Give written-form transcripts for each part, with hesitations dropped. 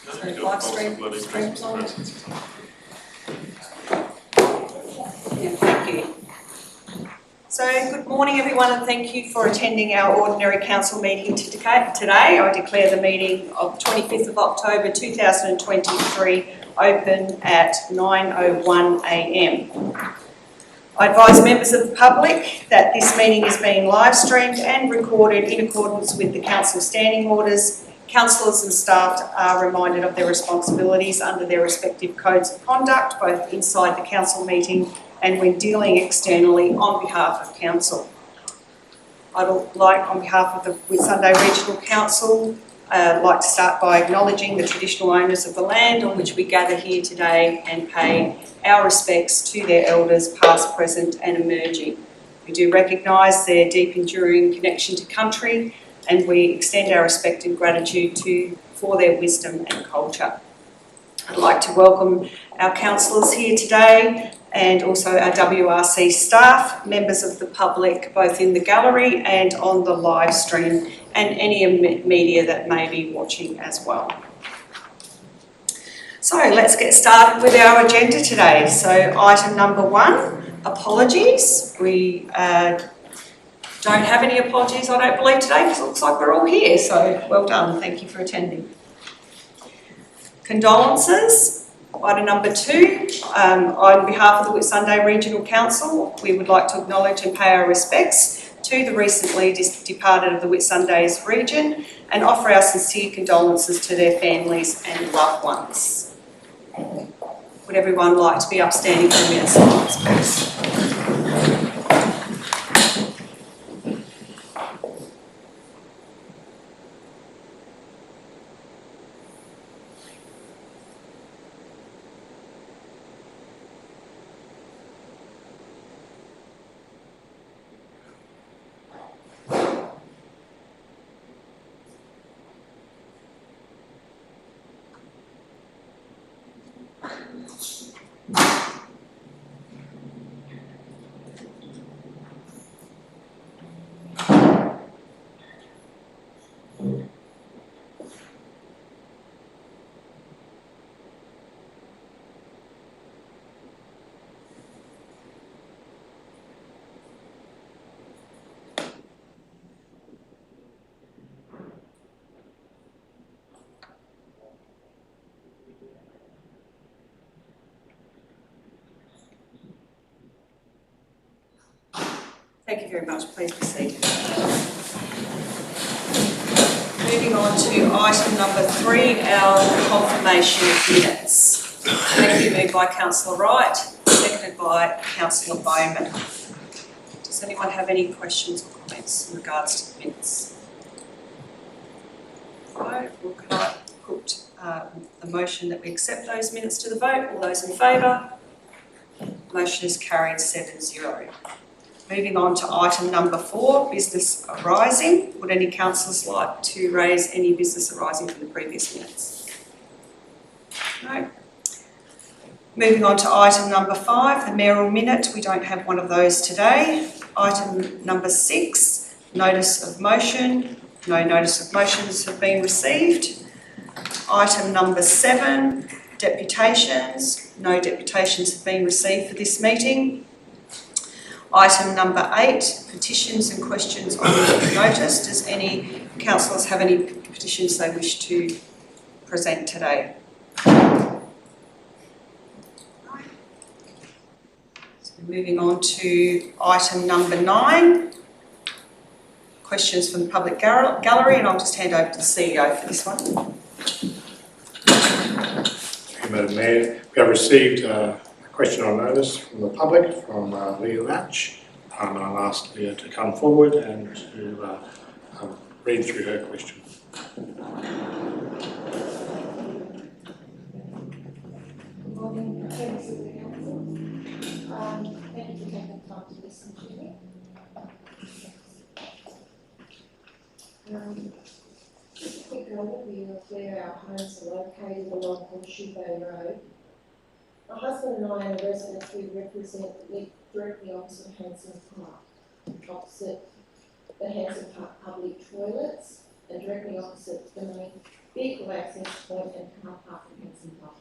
So live stream's on. Yeah, thank you. So good morning everyone, and thank you for attending our ordinary council meeting today. I declare the meeting of 25th of October 2023 open at 9:01 a.m. I advise members of the public that this meeting is being live streamed and recorded in accordance with the council standing orders. Councillors and staff are reminded of their responsibilities under their respective codes of conduct, both inside the council meeting and when dealing externally on behalf of council. I'd like, on behalf of the Whitsunday Regional Council, like to start by acknowledging the traditional owners of the land on which we gather here today and pay our respects to their elders, past, present and emerging. We do recognise their deep enduring connection to country, and we extend our respect and gratitude for their wisdom and culture. I'd like to welcome our councillors here today and also our WRC staff, members of the public, both in the gallery and on the live stream, and any media that may be watching as well. So let's get started with our agenda today. So item number 1, apologies. We don't have any apologies, I don't believe, today, because it looks like we're all here, so well done, thank you for attending. Condolences, item number 2, on behalf of the Whitsunday Regional Council, we would like to acknowledge and pay our respects to the recently departed of the Whitsundays region and offer our sincere condolences to their families and loved ones. Would everyone like to be upstanding for a minute of silence, please? Thank you very much. Please be seated. Moving on to item number 3, our confirmation of minutes. Thank you, moved by Councillor Wright, seconded by Councillor Bowman. Does anyone have any questions or comments in regards to the minutes? No? Well, can I put the motion that we accept those minutes to the vote? All those in favour? Motion is carried 7-0. Moving on to item number 4, business arising. Would any councillors like to raise any business arising from the previous minutes? No. Moving on to item number 5, the mayoral minute. We don't have one of those today. Item number 6, notice of motion. No notice of motions have been received. Item number 7, deputations. No deputations have been received for this meeting. Item number 8, petitions and questions on notice. Does any councillors have any petitions they wish to present today? So moving on to item number 9, questions from the public gallery, and I'll just hand over to the CEO for this one. Thank you, Madam Mayor. We have received a question on notice from the public from Leah Latch. I'll ask Leah to come forward and to read through her question. Good morning, members of the council. Thank you for taking the time to listen to me. Just a quick overview of where our homes are located along Horseshoe Bay Road. My husband and I are the residents who represent live directly opposite Hanson Park, opposite the Hanson Park public toilets. and directly opposite the main vehicle access point and car park at Hanson Park.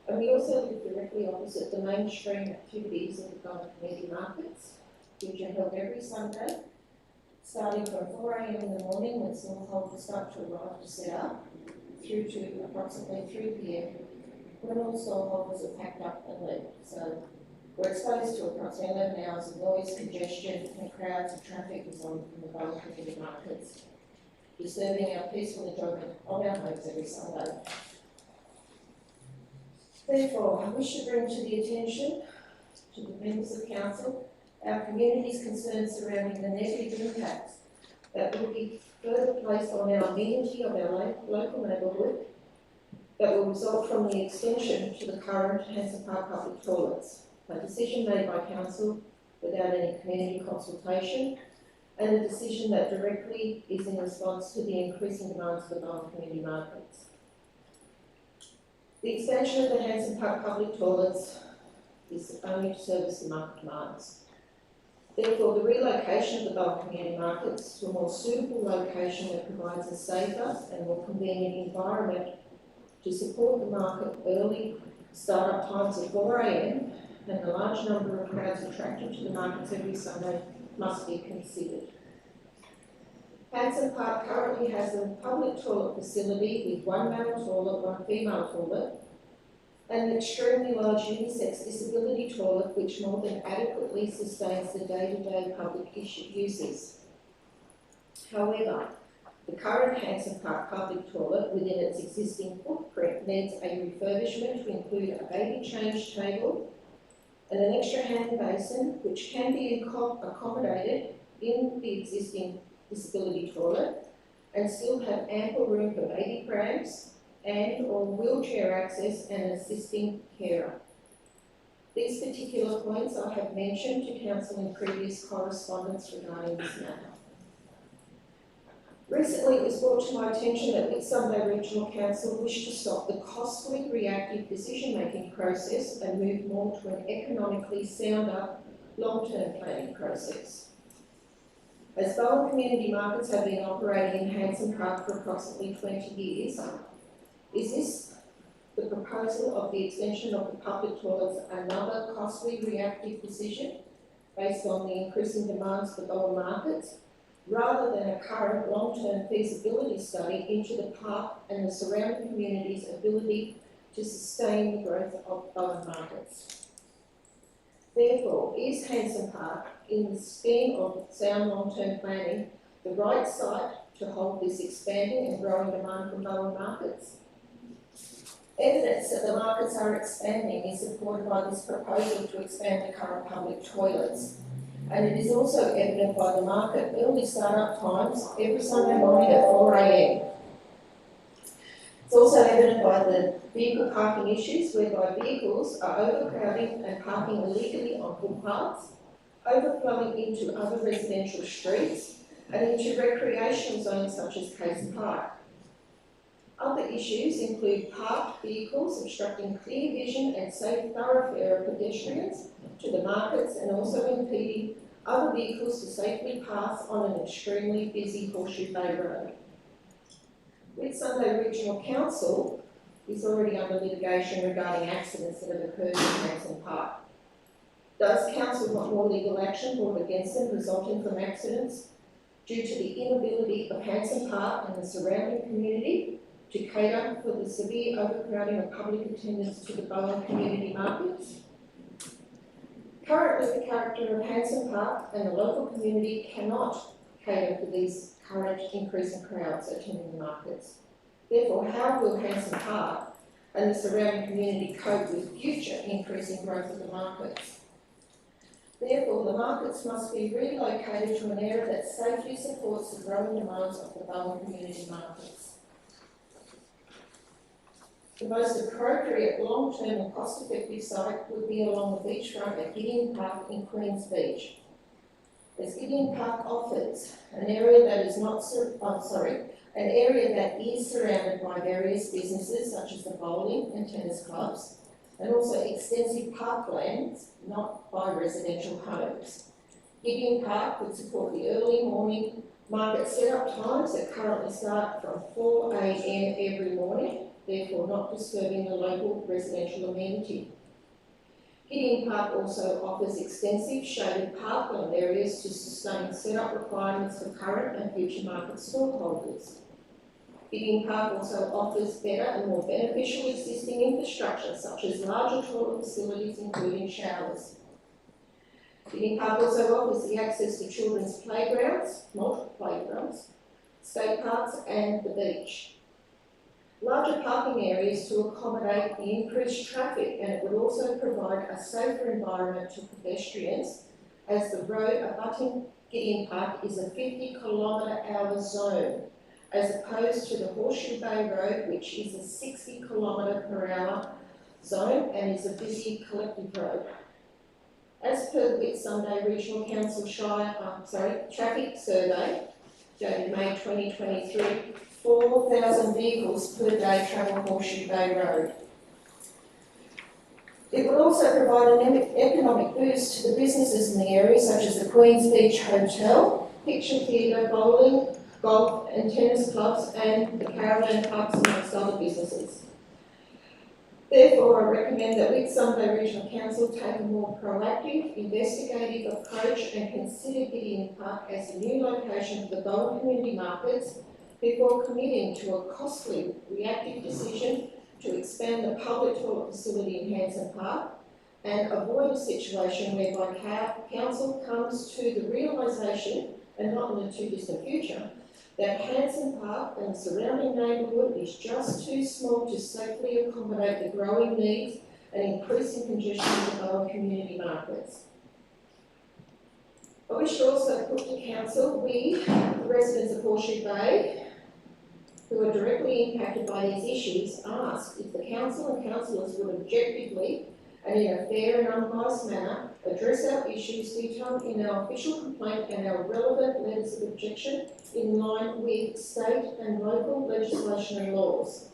And we also live directly opposite the mainstream activities of the Bowen Community Markets, which are held every Sunday, starting from 4 a.m. in the morning when stallholders start to arrive to set up, through to approximately 3 p.m. when all stallholders are packed up and leave. So we're exposed to approximately 11 hours of noise, congestion, and crowds of traffic resulting from the Bowen Community Markets, disturbing our peaceful enjoyment of our homes every Sunday. Therefore, I wish to bring to the attention to the members of council our community's concerns surrounding the negative impacts that will be further placed on our amenity of our local neighbourhood that will result from the extension to the current Hanson Park public toilets, a decision made by council without any community consultation, and a decision that directly is in response to the increasing demands of the Bowen Community Markets. The expansion of the Hanson Park public toilets is only to service the market demands. Therefore, the relocation of the Bowen Community Markets to a more suitable location that provides a safer and more convenient environment to support the market early start-up times of 4 a.m. and the large number of crowds attracted to the markets every Sunday must be considered. Hanson Park currently has a public toilet facility with one male toilet, one female toilet, and an extremely large unisex disability toilet which more than adequately sustains the day-to-day public uses. However, the current Hanson Park public toilet within its existing footprint needs a refurbishment to include a baby change table and an extra hand basin which can be accommodated in the existing disability toilet and still have ample room for baby prams and or wheelchair access and assisting carer. These particular points I have mentioned to council in previous correspondence regarding this matter. Recently it was brought to my attention that Whitsunday Regional Council wished to stop the costly reactive decision-making process and move more to an economically sounder long-term planning process. As Bowen Community Markets have been operating in Hanson Park for approximately 20 years, is this the proposal of the extension of the public toilets another costly reactive decision based on the increasing demands for Bowen markets, rather than a current long-term feasibility study into the park and the surrounding community's ability to sustain the growth of Bowen markets? Therefore, is Hanson Park, in the scheme of sound long-term planning, the right site to hold this expanding and growing demand from Bowen markets? Evidence that the markets are expanding is supported by this proposal to expand the current public toilets. And it is also evident by the market early start-up times every Sunday morning at 4 a.m. It's also evident by the vehicle parking issues whereby vehicles are overcrowding and parking illegally on footpaths, overflowing into other residential streets and into recreational zones such as Case Park. Other issues include parked vehicles obstructing clear vision and safe thoroughfare of pedestrians to the markets and also impeding other vehicles to safely pass on an extremely busy Horseshoe Bay Road. Whitsunday Regional Council is already under litigation regarding accidents that have occurred in Hanson Park. Does Council want more legal action brought against them resulting from accidents due to the inability of Hanson Park and the surrounding community to cater for the severe overcrowding of public attendance to the Bowen Community Markets? Currently, the character of Hanson Park and the local community cannot cater for these current increasing crowds attending the markets. Therefore, how will Hanson Park and the surrounding community cope with future increasing growth of the markets? Therefore, the markets must be relocated to an area that safely supports the growing demands of the Bowen Community Markets. The most appropriate long-term and cost-effective site would be along the beachfront at Gideon Park in Queens Beach. As Gideon Park offers an area that is an area that is surrounded by various businesses such as the bowling and tennis clubs, and also extensive parklands not by residential homes. Gideon Park would support the early morning Market set-up times that currently start from 4 a.m. every morning, therefore not disturbing the local residential amenity. Gideon Park also offers extensive shaded parkland areas to sustain set-up requirements for current and future market stallholders. Gideon Park also offers better and more beneficial existing infrastructure such as larger toilet facilities including showers. Gideon Park also offers the access to children's playgrounds, multiple playgrounds, skate parks and the beach. Larger parking areas to accommodate the increased traffic, and it would also provide a safer environment to pedestrians as the road abutting Gideon Park is a 50-kilometre-hour zone as opposed to the Horseshoe Bay Road, which is a 60-kilometre-per-hour zone and is a busy collective road. As per the Whitsunday Regional Council traffic survey, dated May 2023, 4,000 vehicles per day travel Horseshoe Bay Road. It would also provide an economic boost to the businesses in the area, such as the Queen's Beach Hotel, Picture Theatre, bowling, golf and tennis clubs, and the caravan parks, amongst other businesses. Therefore, I recommend that Whitsunday Regional Council take a more proactive, investigative approach and consider Gideon Park as a new location for the Bowen Community Markets before committing to a costly, reactive decision to expand the public toilet facility in Hanson Park and avoid a situation whereby council comes to the realisation, and not in the too distant future, that Hanson Park and the surrounding neighbourhood is just too small to safely accommodate the growing needs and increasing congestion of the Bowen community markets. I wish to also put to Council, we, the residents of Horseshoe Bay, who are directly impacted by these issues, ask if the Council and councillors would objectively and in a fair and unbiased manner address our issues detailed in our official complaint and our relevant letters of objection in line with state and local legislation and laws.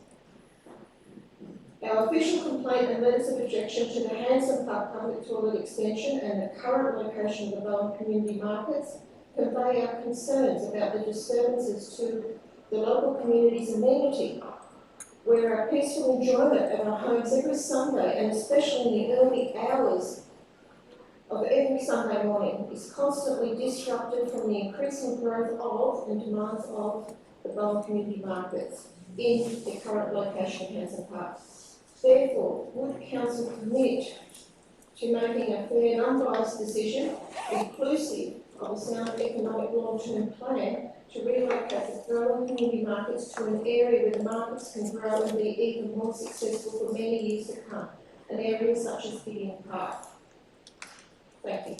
Our official complaint and letters of objection to the Hanson Park public toilet extension and the current location of the Bowen community markets convey our concerns about the disturbances to the local community's amenity, where our peaceful enjoyment of our homes every Sunday, and especially in the early hours of every Sunday morning, is constantly disrupted from the increasing growth of and demands of the Bowen community markets in the current location of Hanson Park. Therefore, would Council commit to making a fair and unbiased decision, inclusive of a sound economic long-term plan, to relocate the growing community markets to an area where the markets can grow and be even more successful for many years to come, an area such as Gideon Park? Thank you.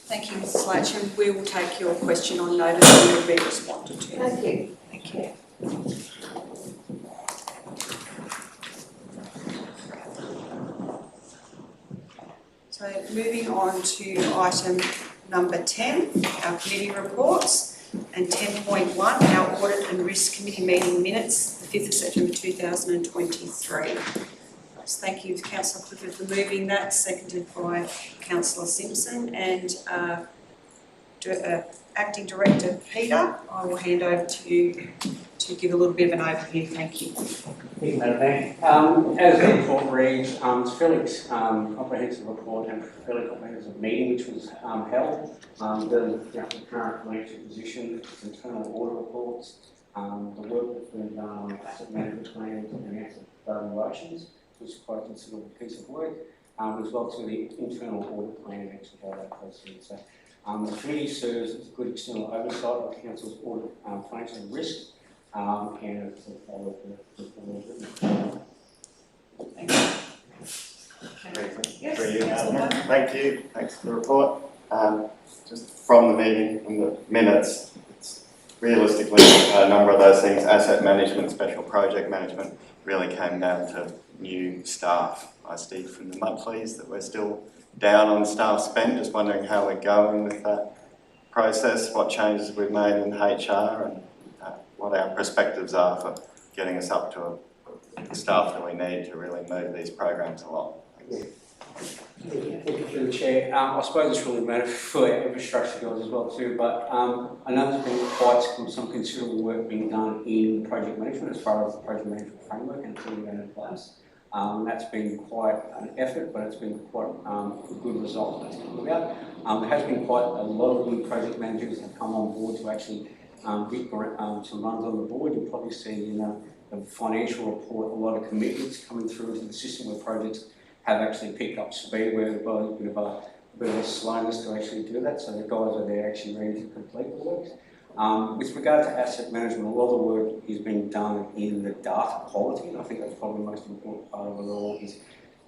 Thank you, Mrs. Latcham. We will take your question on notice and will be responded to. Thank you. Thank you. So moving on to item number 10, our committee reports, and 10.1, our Audit and Risk Committee meeting minutes, the 5th of September 2023. So thank you, Councillor Clifford, for moving that, seconded by Councillor Simpson, and Acting Director Peter, I will hand over to you to give a little bit of an overview. Thank you. Thank you, Madam Mayor. As the report reads, it's a fairly comprehensive report and a fairly comprehensive meeting which was held. The current financial position, internal audit reports, the work that's been done on asset management plans and asset valuations, which is quite a considerable piece of work, as well as the internal audit plan and actually how that goes through. So the committee serves as a good external oversight of the Council's audit financial risk. And to follow the Thank you. Thank you. Thanks for the report. Just from the meeting, from the minutes, it's realistically a number of those things, asset management, special project management, really came down to new staff. I see from the monthlies that we're still down on staff spend, just wondering how we're going with that process, what changes we've made in HR, and what our perspectives are for getting us up to the staff that we need to really move these programs along. Thank you for the chair. I suppose it's really matter for our infrastructure guys as well too, but I know there's been quite some considerable work being done in project management as far as the project management framework and putting that in place. That's been quite an effort, but it's been quite a good result that's come about. There has been quite a lot of new project managers that have come on board to actually get some runs on the board. You'll probably see in the financial report a lot of commitments coming through into the system where projects have actually picked up speed, where there's a bit of a slowness to actually do that. So the guys are there actually ready to complete the works. With regard to asset management, a lot of the work is being done in the data quality, and I think that's probably the most important part of it all,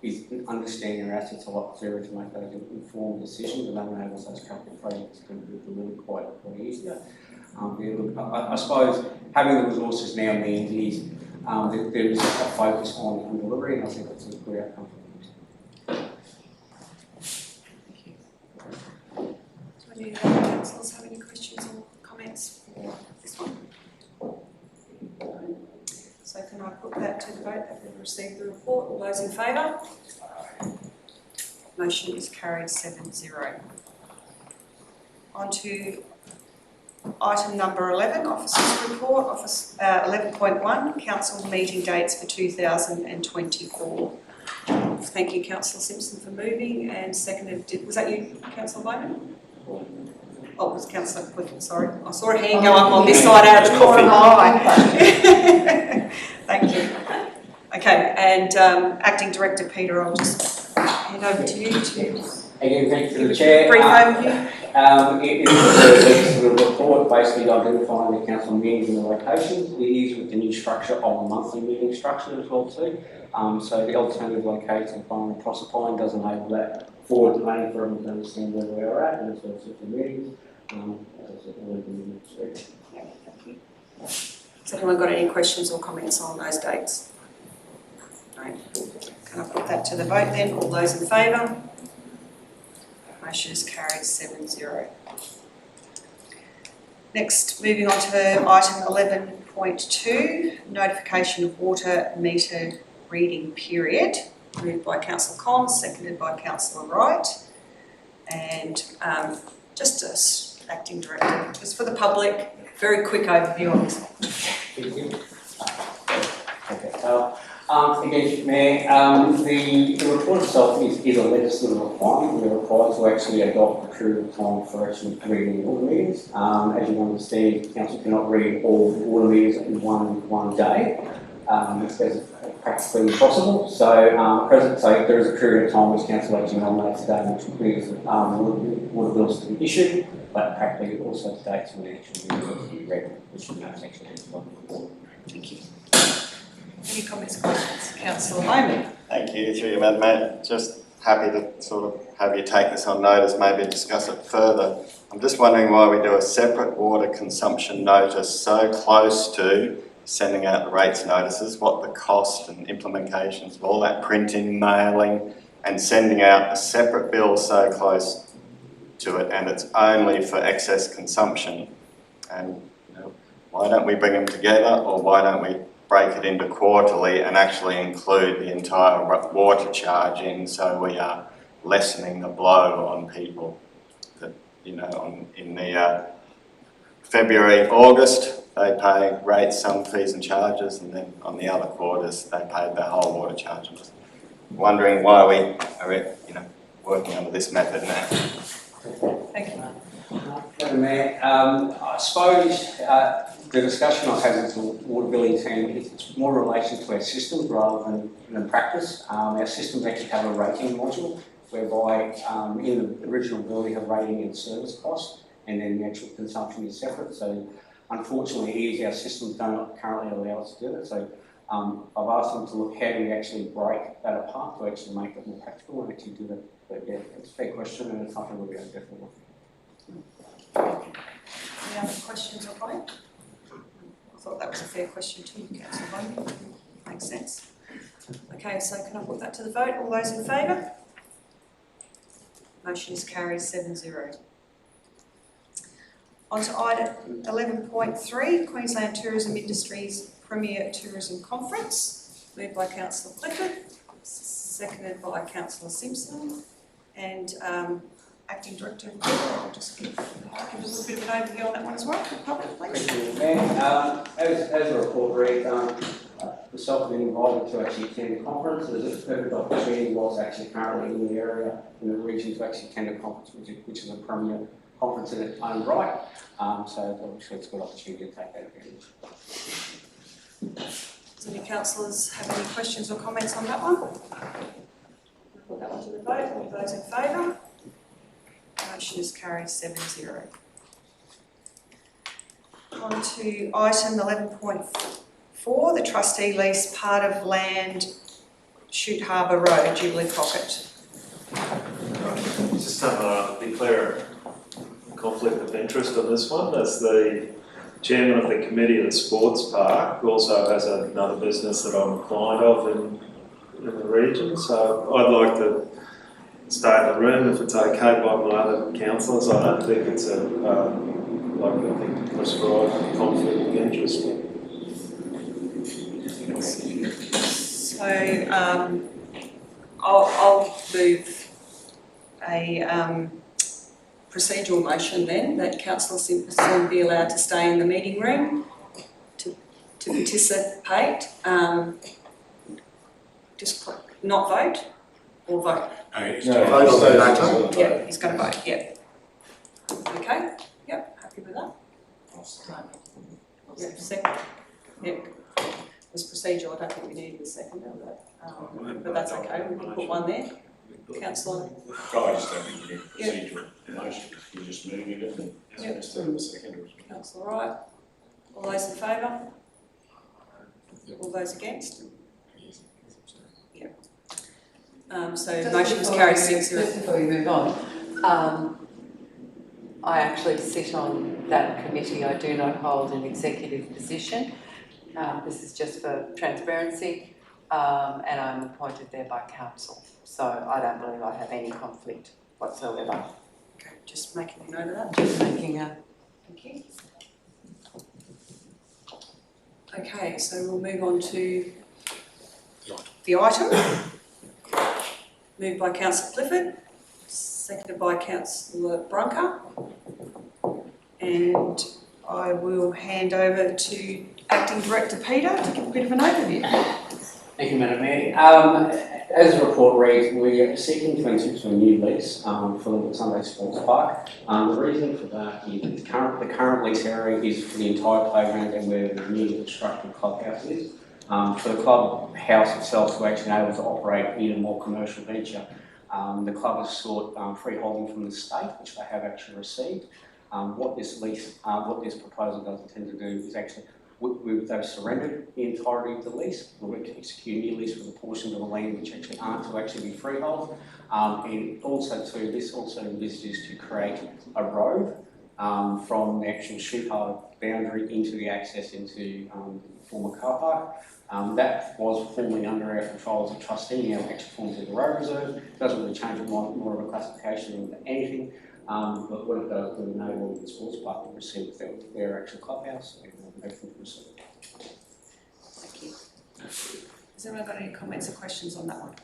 is understanding your assets a lot clearer to make those informed decisions, and that enables those capital projects to be delivered quite easier. I suppose having the resources now means there is a focus on delivery, and I think that's a good outcome. Do any other councillors have any questions or comments for this one? So can I put that to the vote that we've received the report? All those in favour? Motion is carried 7-0. On to item number 11, Officers' Report, 11.1, Council meeting dates for 2024. Thank you, Councillor Simpson, for moving, and seconded. Was that you, Councillor Bowman? Oh, it was Councillor Clifford, sorry. I saw a hand go up on this side out of the corner of my eye. Thank you. Okay, and Acting Director Peter, I'll just hand over to you to... Again, thank you to the Chair. Brief overview. It is the report basically identifying the council meetings and the locations. It is with the new structure of a monthly meeting structure as well too. So the alternative location of Proserpine does enable that forward planning for everyone to understand where we are at and as well as the meetings. Has anyone got any questions or comments on those dates? No. Can I put that to the vote then? All those in favour? Motion is carried 7-0. Next, moving on to item 11.2, notification of water meter reading period. Moved by Councillor Collins, seconded by Councillor Wright. And Acting Director, just for the public, very quick overview on this one. Thank you. Again, Mayor, the report itself is a legislative requirement. We're required to actually adopt a period of time for actually reading water meters. As you understand, council cannot read all water meters in one day. It's practically impossible. So, there is a period of time which council actually nominates today, which clears water bills to be issued, but practically also the dates when the actual meter will be read, which we know is actually on the report. Thank you. Any comments or questions? Councillor Bowman. Thank you, through you, Madam Mayor. Just happy to sort of have you take this on notice, maybe discuss it further. I'm just wondering why we do a separate water consumption notice so close to sending out the rates notices, what the cost and implications of all that printing, mailing, and sending out a separate bill so close to it, and it's only for excess consumption. And why don't we bring them together, or why don't we break it into quarterly and actually include the entire water charge in, so we are lessening the blow on people that, in the February, August, they pay rates, some fees and charges, and then on the other quarters they pay the whole water charge. I'm just wondering why we are, working under this method now. Thank you. Madam Mayor, I suppose the discussion I've had with the water billing team is more in relation to our systems rather than practice. Our systems actually have a rating module whereby in the original bill we have rating and service cost, and then the actual consumption is separate. So unfortunately our systems don't currently allow us to do that. So I've asked them to look how do we actually break that apart to actually make it more practical and actually do that. But yeah, it's a fair question, and it's something we'll be able to definitely look at. Any other questions or comments? I thought that was a fair question too, Councillor Bowman. Makes sense. Okay, so can I put that to the vote? All those in favour? Motion is carried 7-0. On to item 11.3, Queensland Tourism Industry's Premier Tourism Conference. Moved by Councillor Clifford, seconded by Councillor Simpson. And Acting Director, I'll just give a little bit of an overview on that one as well, for the public, please. Thank you, Mayor. As the report reads, myself have been invited to actually attend the conference. There's a perfect opportunity whilst actually currently in the area, in the region, to actually attend a conference, which is a premier conference in its own right. So obviously it's a good opportunity to take that advantage. Does any councillors have any questions or comments on that one? Put that one to the vote. All those in favour? Motion is carried 7-0. On to item 11.4, the trustee lease part of land, Shute Harbour Road, Jubilee Pocket. Just declare a conflict of interest on this one. As the chairman of the committee of the sports park, who also has another business that I'm a client of in the region, so I'd like to stay in the room if it's okay by my other councillors. I don't think it's prescribed conflict of interest. So I'll move a procedural motion then that Councillor Simpson be allowed to stay in the meeting room to participate, just not vote or vote. Yeah, he's going to vote, yeah. Okay, yep, happy with that? Yeah, second. Yep. It was procedural, I don't think we needed a second of that, but that's okay, we can put one there. Councillor? I just don't think you need procedural motion, you're just moving it and instead of a second. Councillor Wright? All those in favour? All those against? So motion is carried 6-0. Just before you move on, I actually sit on that committee. I do not hold an executive position. This is just for transparency, and I'm appointed there by council. So I don't believe I have any conflict whatsoever. Okay, just making a note of that. Just making a... Thank you. Okay, so we'll move on to the item. Moved by Councillor Clifford, seconded by Councillor Brunker. And I will hand over to Acting Director Peter to give a bit of an overview. Thank you, Madam Mayor. As the report reads, we are seeking to enter into a new lease for the Whitsunday Sports Park. The reason for that is the current lease area is for the entire playground and where the newly constructed clubhouse is. For the clubhouse itself to actually be able to operate in a more commercial venture, the club has sought freeholding from the state, which they have actually received. What this proposal does intend to do is actually, they've surrendered the entirety of the lease. We're going to execute a new lease for the portions of the land which actually aren't to actually be freehold. And also too, this also envisages to create a road from the actual Shute Harbour boundary into the access into the former car park. That was formerly under our control as a trustee, now it actually forms as a road reserve. It doesn't really change it, more of a classification than anything. But what it does is enable the sports park to proceed with their actual clubhouse and everything to proceed. Thank you. Has anyone got any comments or questions on that one?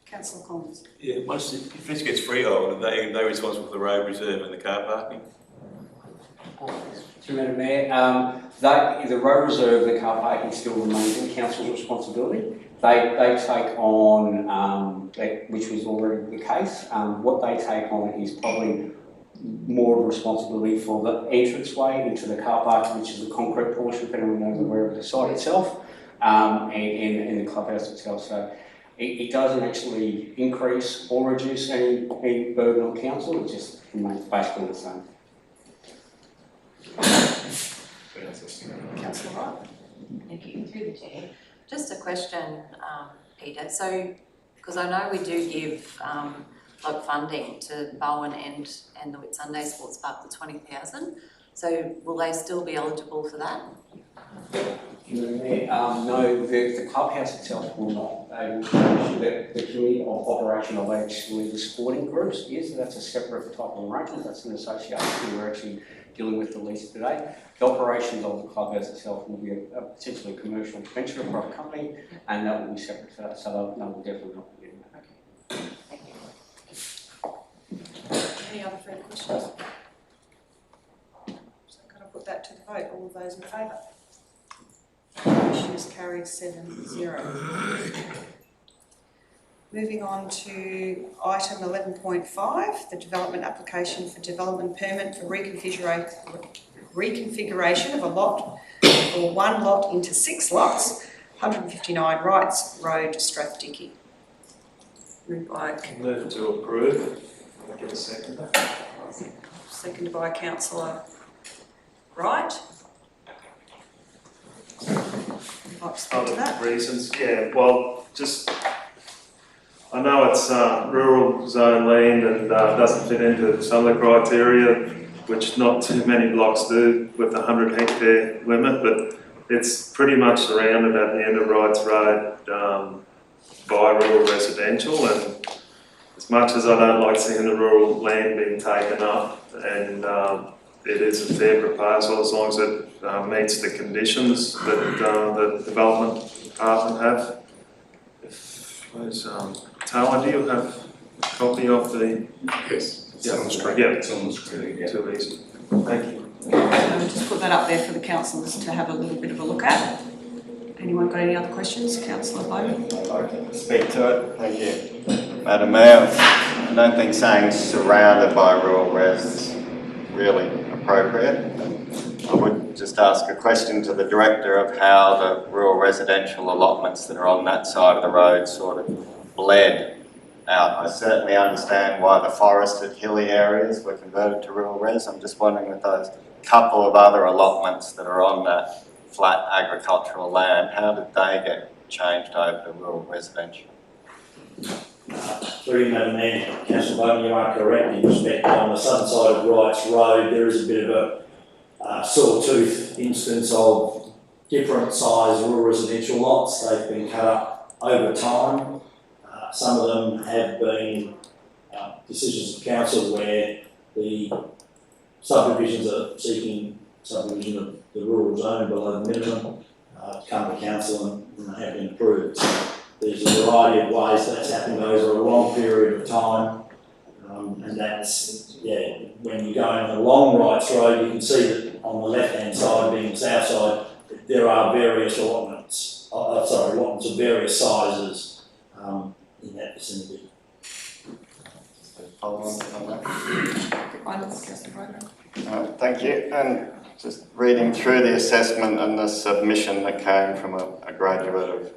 Councillor Collins. Yeah, if this gets freehold, they're responsible for the road reserve and the car parking. Through Madam Mayor, the road reserve and the car parking still remains in council's responsibility. They take on, which was already the case, what they take on is probably more of a responsibility for the entranceway into the car park, which is the concrete portion, if anyone knows where of the site itself, and the clubhouse itself. So it doesn't actually increase or reduce any burden on council, it just remains basically the same. Councillor Wright. Thank you. Through the chair. Just a question, Peter. So, because I know we do give like funding to Bowen and the Whitsunday Sports Park, the 20,000. So, will they still be eligible for that? No, the clubhouse itself will not. The committee of operation of actually the sporting groups is, that's a separate type of arrangement, that's an association. We're actually dealing with the lease today. The operations of the clubhouse itself will be potentially a commercial venture, a private company, and that will be separate to that, so that will definitely not be doing that. Thank you. Any other further questions? So can I put that to the vote? All of those in favour? Motion is carried 7-0. Moving on to item 11.5, the development application for development permit for reconfiguration of a lot, or one lot into 6 lots, 159 Wrights Road, Strathdicky. Moved by, Move to approve. I'll give a second. seconded by Councillor Wright. Would you like to speak to that? Other reasons, yeah, well, just, I know it's rural zone land and doesn't fit into some of the criteria, which not too many blocks do with the 100 hectare limit, but it's pretty much surrounded at the end of Wrights Road by rural residential, and as much as I don't like seeing the rural land being taken up, and it is a fair proposal as long as it meets the conditions that the development department have. Tara, do you have a copy of the? Yes, it's Yeah. on the screen. Yeah. It's on the screen, yeah. Too easy. Thank you. Just put that up there for the councillors to have a little bit of a look at. Anyone got any other questions? Councillor Bowman? I'd like to speak to it. Thank you. Madam Mayor, I don't think saying surrounded by rural res is really appropriate. I would just ask a question to the director of how the rural residential allotments that are on that side of the road sort of bled out. I certainly understand why the forested hilly areas were converted to rural res. I'm just wondering with those couple of other allotments that are on that flat agricultural land, how did they get changed over to rural residential? Through you, Madam Mayor, Councillor Bowman, you are correct in respect on the southern side of Wrights Road there is a bit of a sawtooth instance of different size rural residential lots. They've been cut up over time. Some of them have been decisions of council where the subdivisions are seeking subdivision of the rural zone below the minimum, come to council and have been approved. So there's a variety of ways that's happened over a long period of time, and that's, yeah, when you're going along Wrights Road, you can see that on the left-hand side, being the south side, there are various allotments, allotments of various sizes in that vicinity. Follow on that. Councillor Bowman? Thank you. And just reading through the assessment and the submission that came from a graduate of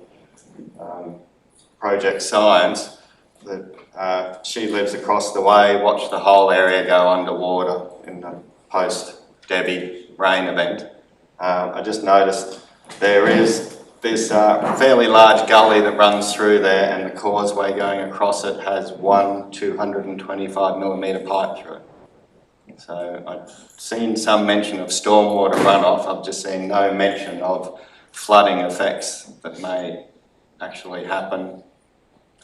project science, that she lives across the way, watched the whole area go underwater in the post-Debbie rain event. I just noticed there is this fairly large gully that runs through there, and the causeway going across it has one 225mm pipe through it. So I've seen some mention of stormwater runoff. I've just seen no mention of flooding effects that may actually happen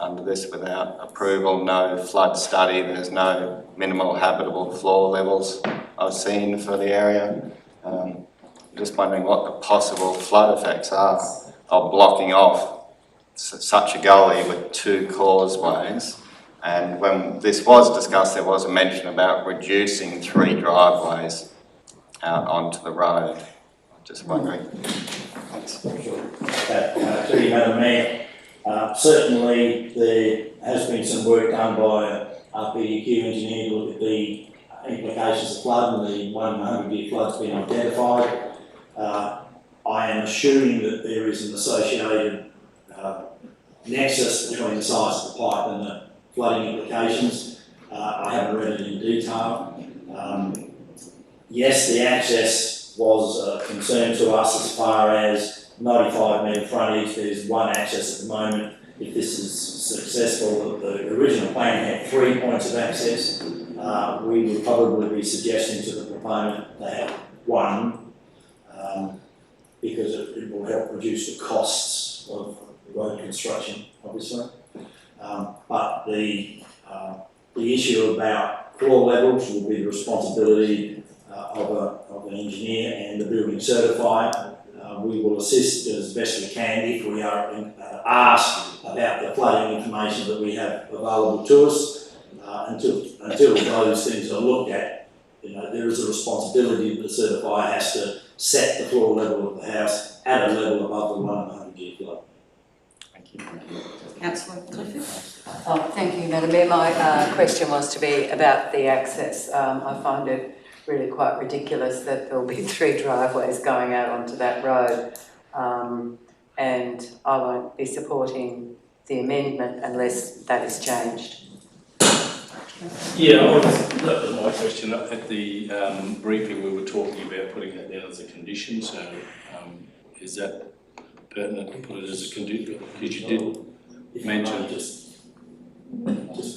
under this without approval. No flood study. There's no minimal habitable floor levels I've seen for the area. Just wondering what the possible flood effects are of blocking off such a gully with 2 causeways. And when this was discussed, there was a mention about reducing 3 driveways out onto the road. Just wondering. Thanks. To you, Madam Mayor, certainly there has been some work done by our PDQ engineer to look at the implications of flood, and the 100-year flood's been identified. I am assuming that there is an associated nexus between the size of the pipe and the flooding implications. I haven't read it in detail. Yes, the access was a concern to us as far as 95-metre frontage. There's one access at the moment. If this is successful, the original plan had 3 points of access. We would probably be suggesting to the proponent to have 1, because it will help reduce the costs of road construction, obviously. But the issue about floor levels will be the responsibility of an engineer and the building certifier. We will assist as best we can if we are asked about the flooding information that we have available to us. Until until those things are looked at, there is a responsibility that the certifier has to set the floor level of the house at a level above the 100-year flood. Thank you. Councillor Clifford? Oh, thank you, Madam Mayor. My question was to be about the access. I find it really quite ridiculous that there'll be 3 driveways going out onto that road, and I won't be supporting the amendment unless that is changed. Yeah, that was my question. At the briefing, we were talking about putting that down as a condition, so is that pertinent to put it as a condition? Because you did mention just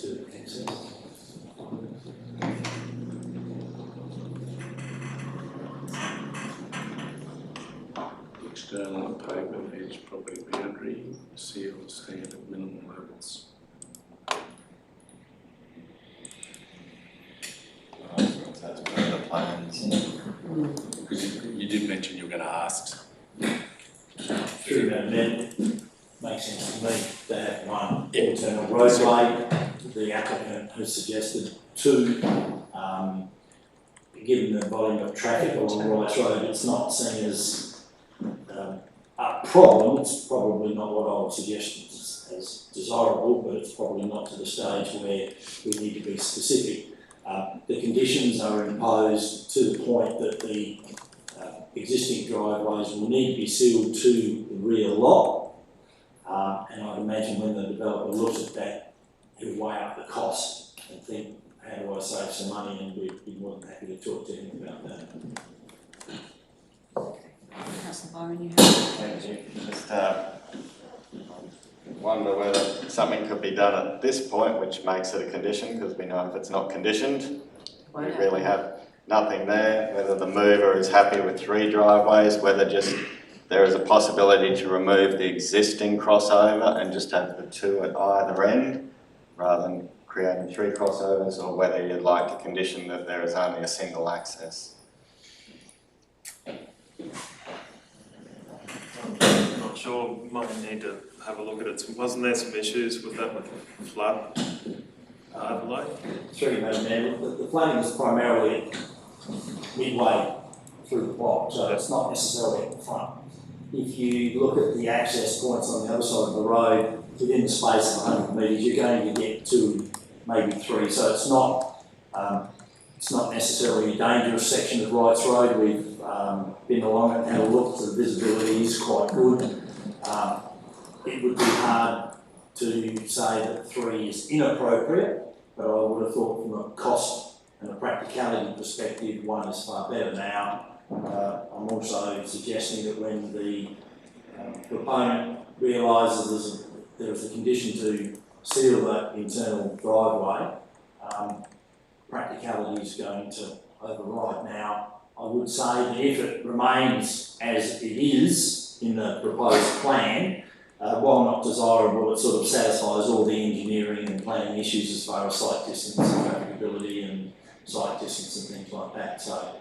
to access. external pavement edge property boundary, sealed, staying at minimal levels. That's one of the plans. Because you did mention you were going to ask. Through that amendment, makes sense to me to have one internal roadway. The applicant has suggested 2. Given the volume of traffic along Rice Road, it's not seen as a problem. It's probably not what I would suggest as desirable, but it's probably not to the stage where we need to be specific. The conditions are imposed to the point that the existing driveways will need to be sealed to the rear lot, and I'd imagine when the developer looks at that, he'll weigh up the cost and think, how do I save some money, and we'd be more than happy to talk to him about that. Councillor Byron, you have. Thank you. Just wonder whether something could be done at this point, which makes it a condition, because we know if it's not conditioned, we really have nothing there. Whether the mover is happy with 3 driveways, whether just there is a possibility to remove the existing crossover and just have the 2 at either end, rather than creating 3 crossovers, or whether you'd like to condition that there is only a single access. I'm not sure, might need to have a look at it. Wasn't there some issues with that with flood overlay? Through Madam Mayor, the flooding is primarily midway through the plot, so it's not necessarily at the front. If you look at the access points on the other side of the road, within the space of 100 metres, you're going to get 2, maybe 3. So it's not necessarily a dangerous section of Wrights Road. We've been along it and had a look. The visibility is quite good. It would be hard to say that 3 is inappropriate, but I would have thought from a cost and a practicality perspective, 1 is far better now. I'm also suggesting that when the proponent realises there's a condition to seal that internal driveway, practicality is going to override. Now, I would say that if it remains as it is in the proposed plan, while not desirable, it sort of satisfies all the engineering and planning issues as far as site distance and trafficability and site distance and things like that. So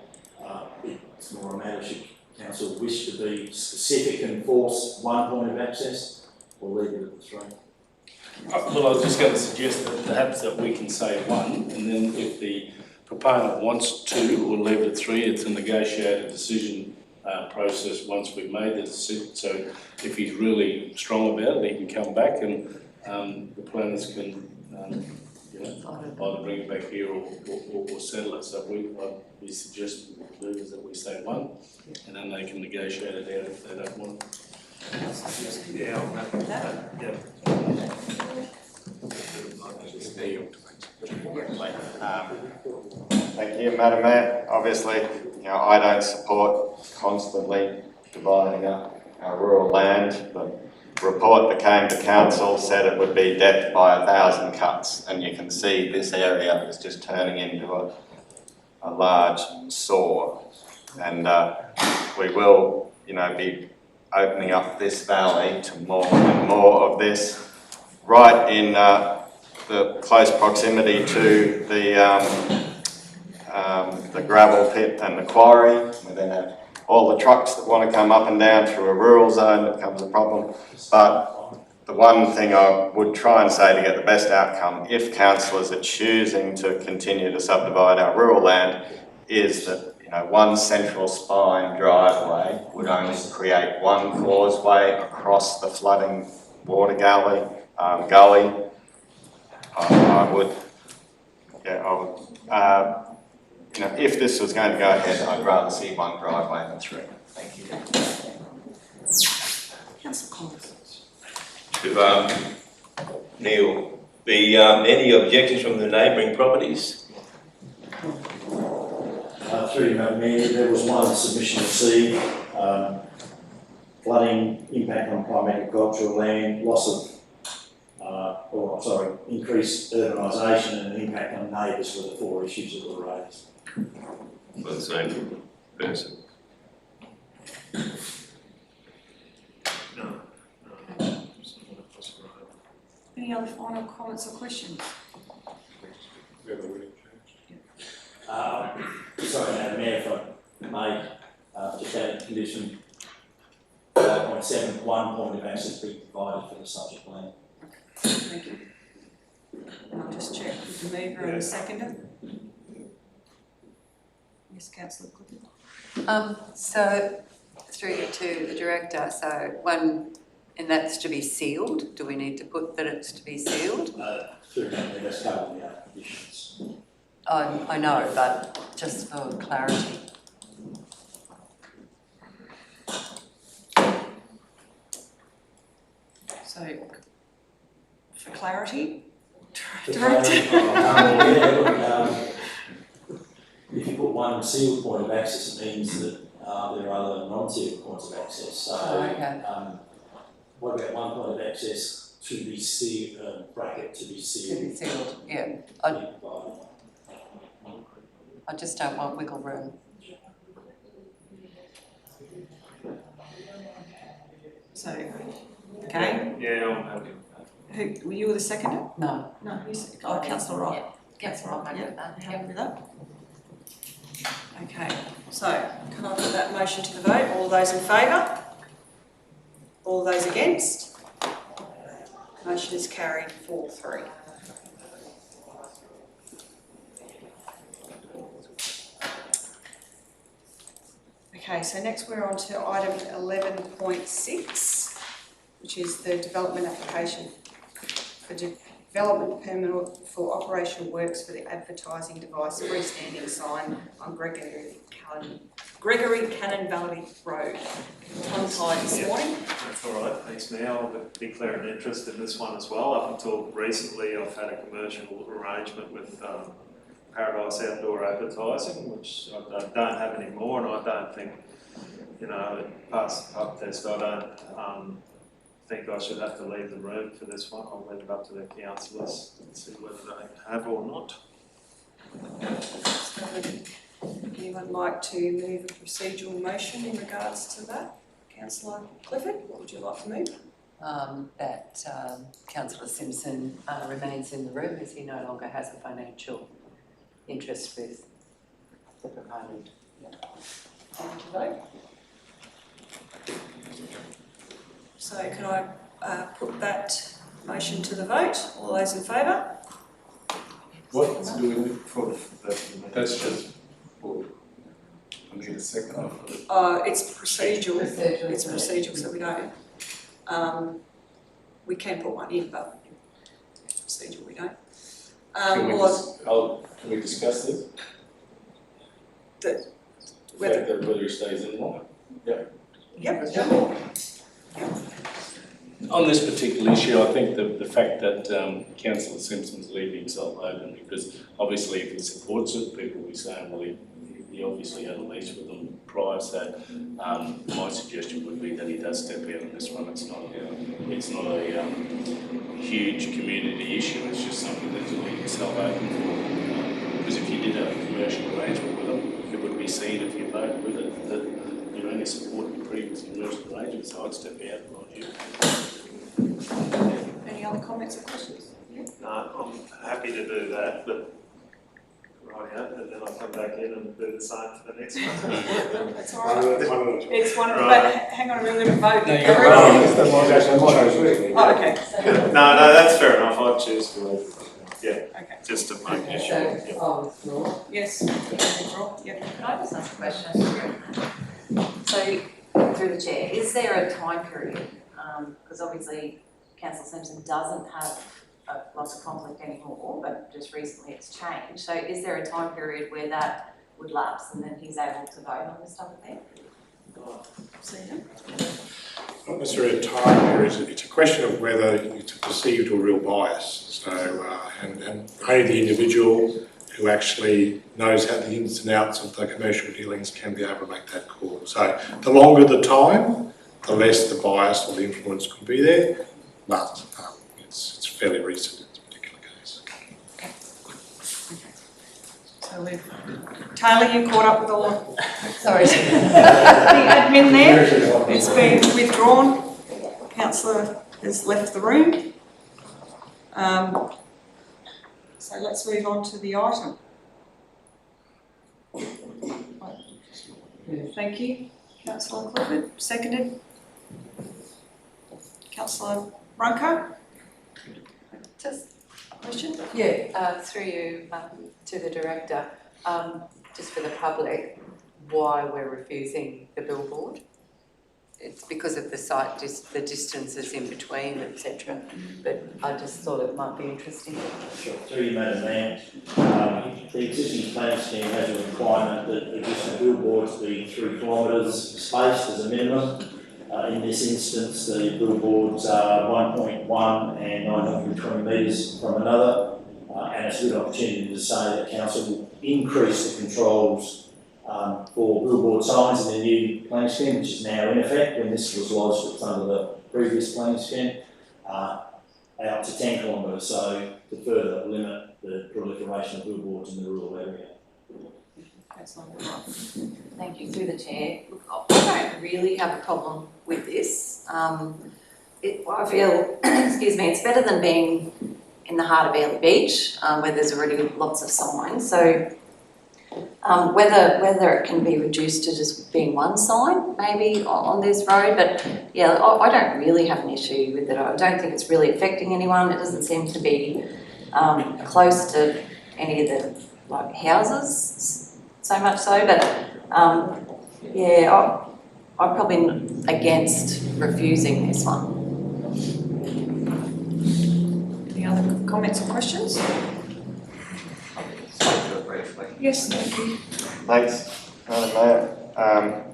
it's more a matter should council wish to be specific and force 1 point of access, or leave it at the 3. Well, I was just going to suggest that perhaps that we can say 1, and then if the proponent wants 2, we'll leave it at 3. It's a negotiated decision process once we've made the decision. So if he's really strong about it, he can come back and the planners can either bring it back here or settle it. So what we suggest we do is that we say 1, and then they can negotiate it out if they don't want it. Yeah, I'm happy with that. Yeah. Thank you, Madam Mayor. Obviously, I don't support constantly dividing up our rural land. The report that came to council said it would be depth by 1,000 cuts, and you can see this area is just turning into a large sore. And we will, be opening up this valley to more and more of this, right in the close proximity to the gravel pit and the quarry. We then have all the trucks that want to come up and down through a rural zone. That becomes a problem. But the one thing I would try and say to get the best outcome, if councillors are choosing to continue to subdivide our rural land, is that one central spine driveway would only create one causeway across the flooding water gully. I would, if this was going to go ahead, I'd rather see one driveway than three. Thank you. Councillor Collins. To Neil, any objections from the neighbouring properties? Through you, Madam Mayor, there was one submission received, flooding, impact on prime agricultural land, increased urbanisation and an impact on neighbours were the 4 issues that were raised. For the same person? No. Any other final comments or questions? Sorry, Madam Mayor, if I may, just add a condition 5.7, 1 point of access be provided for the subject land. Thank you. And I'll just check with the mover and the seconder. Yes, Councillor Clifford. So, through you to the director, so one, and that's to be sealed. Do we need to put that it's to be sealed? Through Madam Mayor, that's covered in the other conditions. I know, but just for clarity. So, for clarity, If you put one sealed point of access, it means that there are other non-sealed points of access. So, okay. what about one point of access to be sealed, bracket to be To sealed? be sealed, yeah. I just don't want wiggle room. so, okay. Yeah, I'm happy. Who, were you the seconder? No. No, who's, oh, Councillor Wright. Yes, I'm happy with that. Happy with that? Okay, so can I put that motion to the vote? All those in favour? All those against? Motion is carried 4-3. Okay, so next we're on to item 11.6, which is the development application for development permit for operational works for the advertising device freestanding sign on Gregory Cannon Valley Road. Tongue-tied this morning. That's all right, thanks Mayor. I'll declare an interest in this one as well. Up until recently, I've had a commercial arrangement with Paradise Outdoor Advertising, which I don't have anymore, and I don't think, past the pub test, I don't think I should have to leave the room for this one. I'll leave it up to the councillors and see whether they have or not. So would anyone like to move a procedural motion in regards to that? Councillor Clifford, what would you like to move? That Councillor Simpson remains in the room as he no longer has a financial interest with the proponent. And to vote. So can I put that motion to the vote? All those in favour? What do we need for that? That's just for, I need a second of it. It's procedural. It's procedural, so we don't. We can put one in, but procedural we don't. Can we discuss this? Whether Whether he stays in or not? Yep. On this particular issue, I think the fact that Councillor Simpson's leaving himself open, because obviously if he supports it, people will be saying, well, he obviously had a lease with them prior, so my suggestion would be that he does step out on this one. It's not a huge community issue, it's just something that he'll leave himself open for. Because if you did have a commercial arrangement with them, it would be seen if you voted with it that you only supported previous commercial arrangements, so I'd step out on you. any other comments or questions? No, I'm happy to do that, but Right, and then I'll come back in and do the same for the next one. That's all right. It's one of the, Right. but hang on, we're going to vote. No, you're Oh, okay. No, that's fair enough, I'd choose to leave. Yeah, Okay. just to make Okay, sure. so I'll withdraw. Yes. Withdraw. Yep. Can I just ask a question? So, through the chair, is there a time period? Because obviously Councillor Simpson doesn't have lots of conflict anymore, but just recently it's changed. So is there a time period where that would lapse and then he's able to vote on this type of thing? Not necessarily a time period, it's a question of whether it's a perceived or real bias. So, and only the individual who actually knows how the ins and outs of the commercial dealings can be able to make that call. So the longer the time, the less the bias or the influence could be there, but it's fairly recent in this particular case. So we've, Taylor, you caught up with all of Sorry. the admin there. It's been withdrawn. Councillor has left the room. So let's move on to the item. Thank you, Councillor Clifford. Seconded. Councillor Brunker. Just A question? through you to the director, just for the public, why we're refusing the billboard. It's because of the site, the distances in between, etc. But I just thought it might be interesting. Sure. Through you, Madam Mayor, the existing planning scheme has a requirement that existing billboards be 3 kilometres spaced as a minimum. In this instance, the billboards are 1.1 and 920 metres from another, and it's a good opportunity to say that Council will increase the controls for billboard signs in the new planning scheme, which is now in effect. When this was lodged, it was under the previous planning scheme, out to 10 kilometres, so to further limit the proliferation of billboards in the rural area. Thank you. Through the chair. Look, I don't really have a problem with this. I feel, excuse me, it's better than being in the heart of Airlie Beach, where there's already lots of signs. So whether it can be reduced to just being one sign, maybe on this road, but yeah, I don't really have an issue with it. I don't think it's really affecting anyone. It doesn't seem to be close to any of the houses, so much so. But yeah, I'm probably against refusing this one. Any other comments or questions? Yes, thank you. Thanks, Madam Mayor.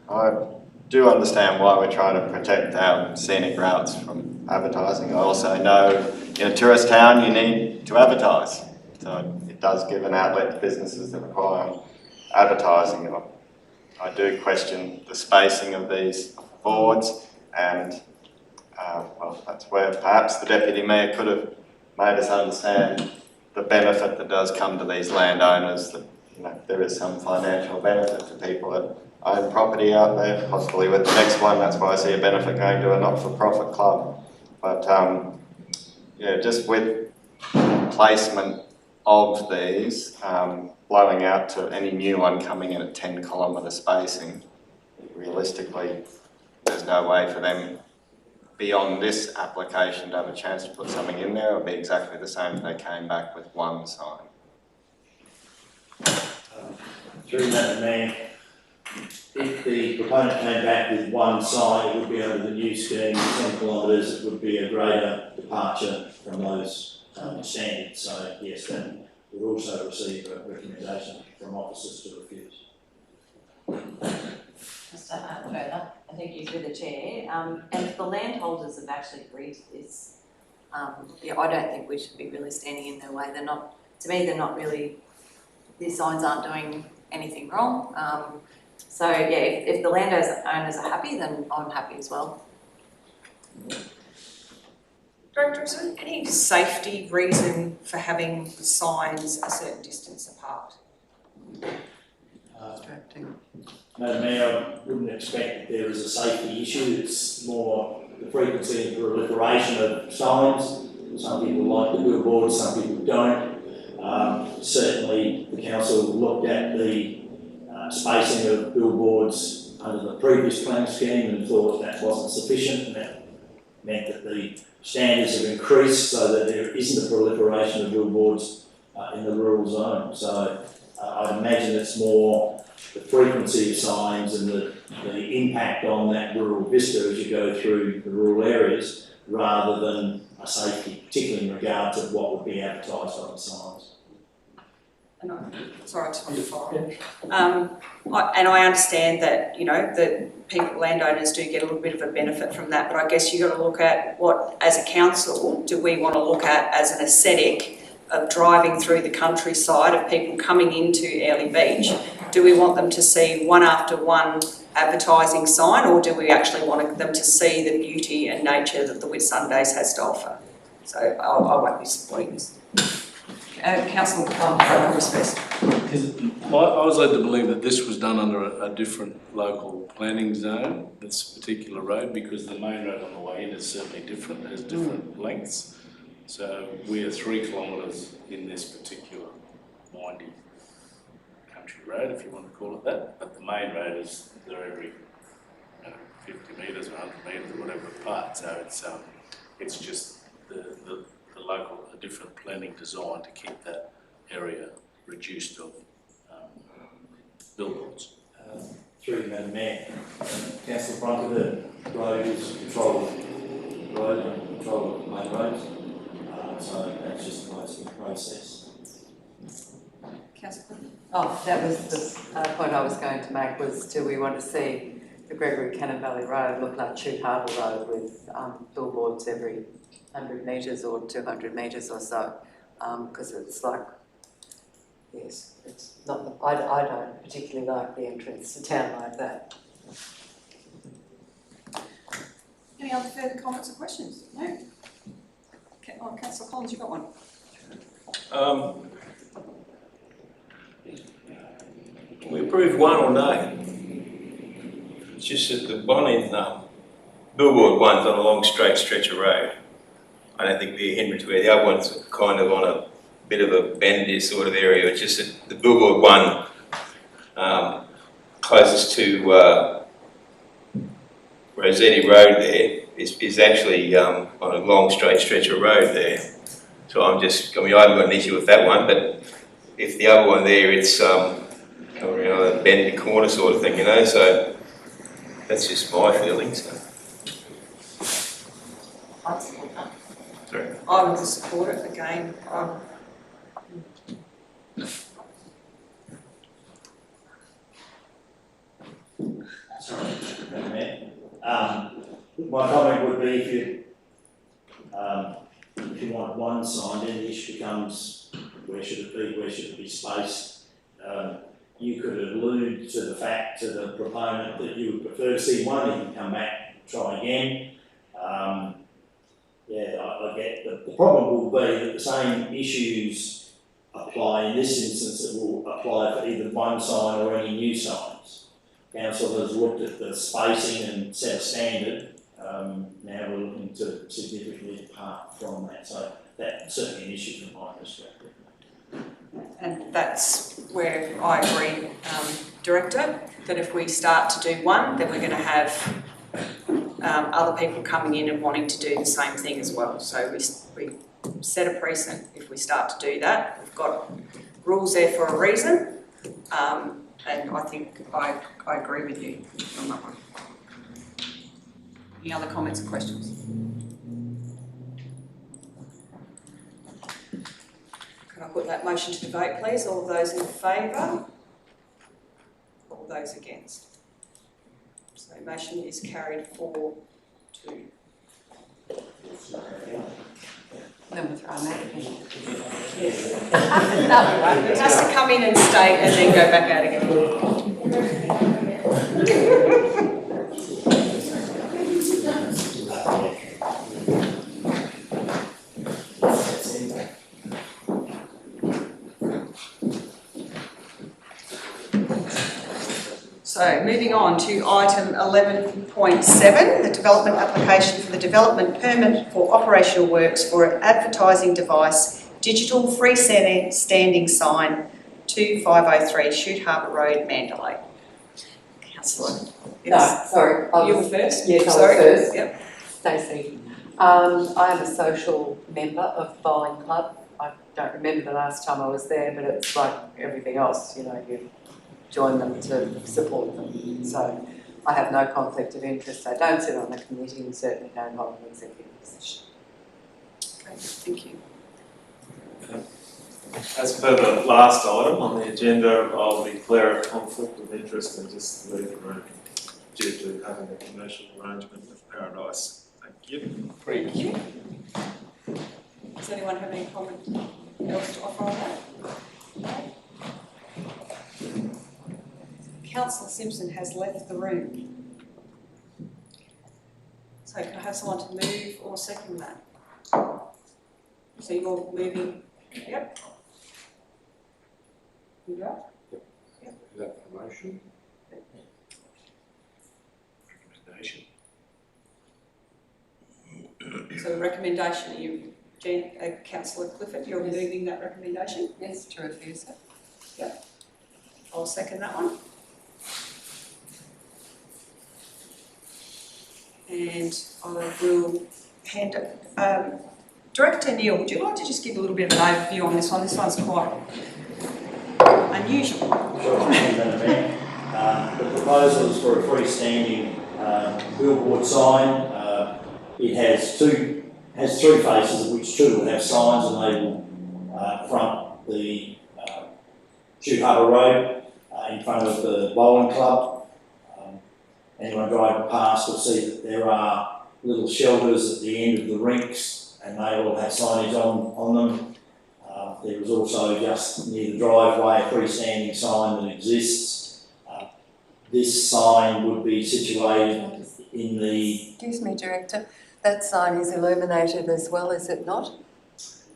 I do understand why we're trying to protect our scenic routes from advertising. I also know in a tourist town you need to advertise. So it does give an outlet to businesses that require advertising. I do question the spacing of these boards, and well, that's where perhaps the Deputy Mayor could have made us understand the benefit that does come to these landowners, that there is some financial benefit to people that own property out there, possibly with the next one. That's why I see a benefit going to a not-for-profit club. But yeah, just with placement of these, blowing out to any new one coming in at 10 kilometre spacing, realistically, there's no way for them beyond this application to have a chance to put something in there. It would be exactly the same if they came back with one sign. Through Madam Mayor, if the proponent came back with one sign, it would be under the new scheme, 10 kilometres, it would be a greater departure from those standards. So yes, that would also receive a recommendation from officers to refuse. Just to add further, I think you through the chair, and if the landholders have actually agreed to this, yeah, I don't think we should be really standing in their way. They're not, to me, they're not really, these signs aren't doing anything wrong. So yeah, if the landowners are happy, then I'm happy as well. Director, is there any safety reason for having the signs a certain distance apart? Madam Mayor, I wouldn't expect that there is a safety issue. It's more the frequency and proliferation of signs. Some people like the billboards, some people don't. Certainly, the council looked at the spacing of billboards under the previous plan scheme and thought that wasn't sufficient, and that meant that the standards have increased so that there isn't a proliferation of billboards in the rural zone. So I'd imagine it's more the frequency of signs and the impact on that rural vista as you go through the rural areas, rather than a safety, particularly in regard to what would be advertised on the signs. And sorry, I just wanted to follow. And I understand that, you know, that people, landowners do get a little bit of a benefit from that, but I guess you've got to look at what, as a council, do we want to look at as an aesthetic of driving through the countryside, of people coming into Airlie Beach? Do we want them to see one after one advertising sign, or do we actually want them to see the beauty and nature that the Whitsundays has to offer? So I won't be supporting this. Councillor Roberts first. I was led to believe that this was done under a different local planning zone, this particular road, because the main road on the way in is certainly different, it has different lengths. So we are 3 kilometres in this particular windy country road, if you want to call it that, but the main road is they're every 50 metres or 100 metres or whatever apart. So it's just the local, a different planning design to keep that area reduced of billboards. Through the Madam Mayor, Council front of the road is controlled road and control of the main roads, so that's just the process. Councillor. Oh, that was the point I was going to make, was do we want to see the Gregory Cannon Valley Road look like Chute Harbour Road with billboards every 100 metres or 200 metres or so? Because it's like, yes, it's not, I don't particularly like the entrance to town like that. Any other further comments or questions? No? Oh, Councillor Collins, you've got one. Can we approve one or no? It's just that the one in billboard one's on a long straight stretch of road. I don't think they're hindrance where the other one's kind of on a bit of a bendy sort of area. It's just that the billboard one closest to Rossetti Road there is actually on a long straight stretch of road there. So I haven't got an issue with that one, but if the other one there, it's around a bendy corner sort of thing, you know, so that's just my feelings. I'd support that. Sorry. I would support it again. Sorry, Madam Mayor. My comment would be if you want one sign, then the issue becomes where should it be spaced? You could allude to the fact to the proponent that you would prefer to see one, and you can come back and try again. I get the problem will be that the same issues apply in this instance that will apply for either one sign or any new signs. Council has looked at the spacing and set a standard. Now we're looking to significantly depart from that. So that's certainly an issue from my perspective. And that's where I agree, Director, that if we start to do one, then we're going to have other people coming in and wanting to do the same thing as well. So we set a precedent if we start to do that. We've got rules there for a reason, and I think I agree with you on that one. Any other comments or questions? Can I put that motion to the vote, please? All those in favour? All those against? So motion is carried 4-2. Then we'll throw them out again. Yes. No, it has to come in and stay and then go back out again. So moving on to item 11.7, the development application for the development permit for operational works for an advertising device digital freestanding sign 2503 Shoot Harbour Road, Mandalay. Councillor. No, sorry. You were first? Yes, I was Sorry. first. Yep. Stacey. I am a social member of the bowling club. I don't remember the last time I was there, but it's like everything else, you know, you join them to support them. So I have no conflict of interest. I don't sit on the committee and certainly don't hold an executive position. Okay, thank you. As per the last item on the agenda, I'll declare a conflict of interest and just leave the room due to having a commercial arrangement with Paradise. Thank you. Thank you. Does anyone have any comment else to offer on that? No? Councillor Simpson has left the room. So can I have someone to move or second that? So you're moving, yep. You go? Is that the motion? Recommendation. So the recommendation, Councillor Clifford, you're moving that recommendation? Yes, to refuse it. Yep. I'll second that one. And I will hand it, Director Neil, would you like to just give a little bit of an overview on this one? This one's quite unusual. Sure, Madam Mayor. The proposal is for a freestanding billboard sign. It has three faces, of which two will have signs, and they will front the Shoot Harbour Road in front of the bowling club. Anyone driving past will see that there are little shelters at the end of the rinks, and they all have signage on them. There is also just near the driveway a freestanding sign that exists. This sign would be situated in the... Excuse me, Director. That sign is illuminated as well, is it not?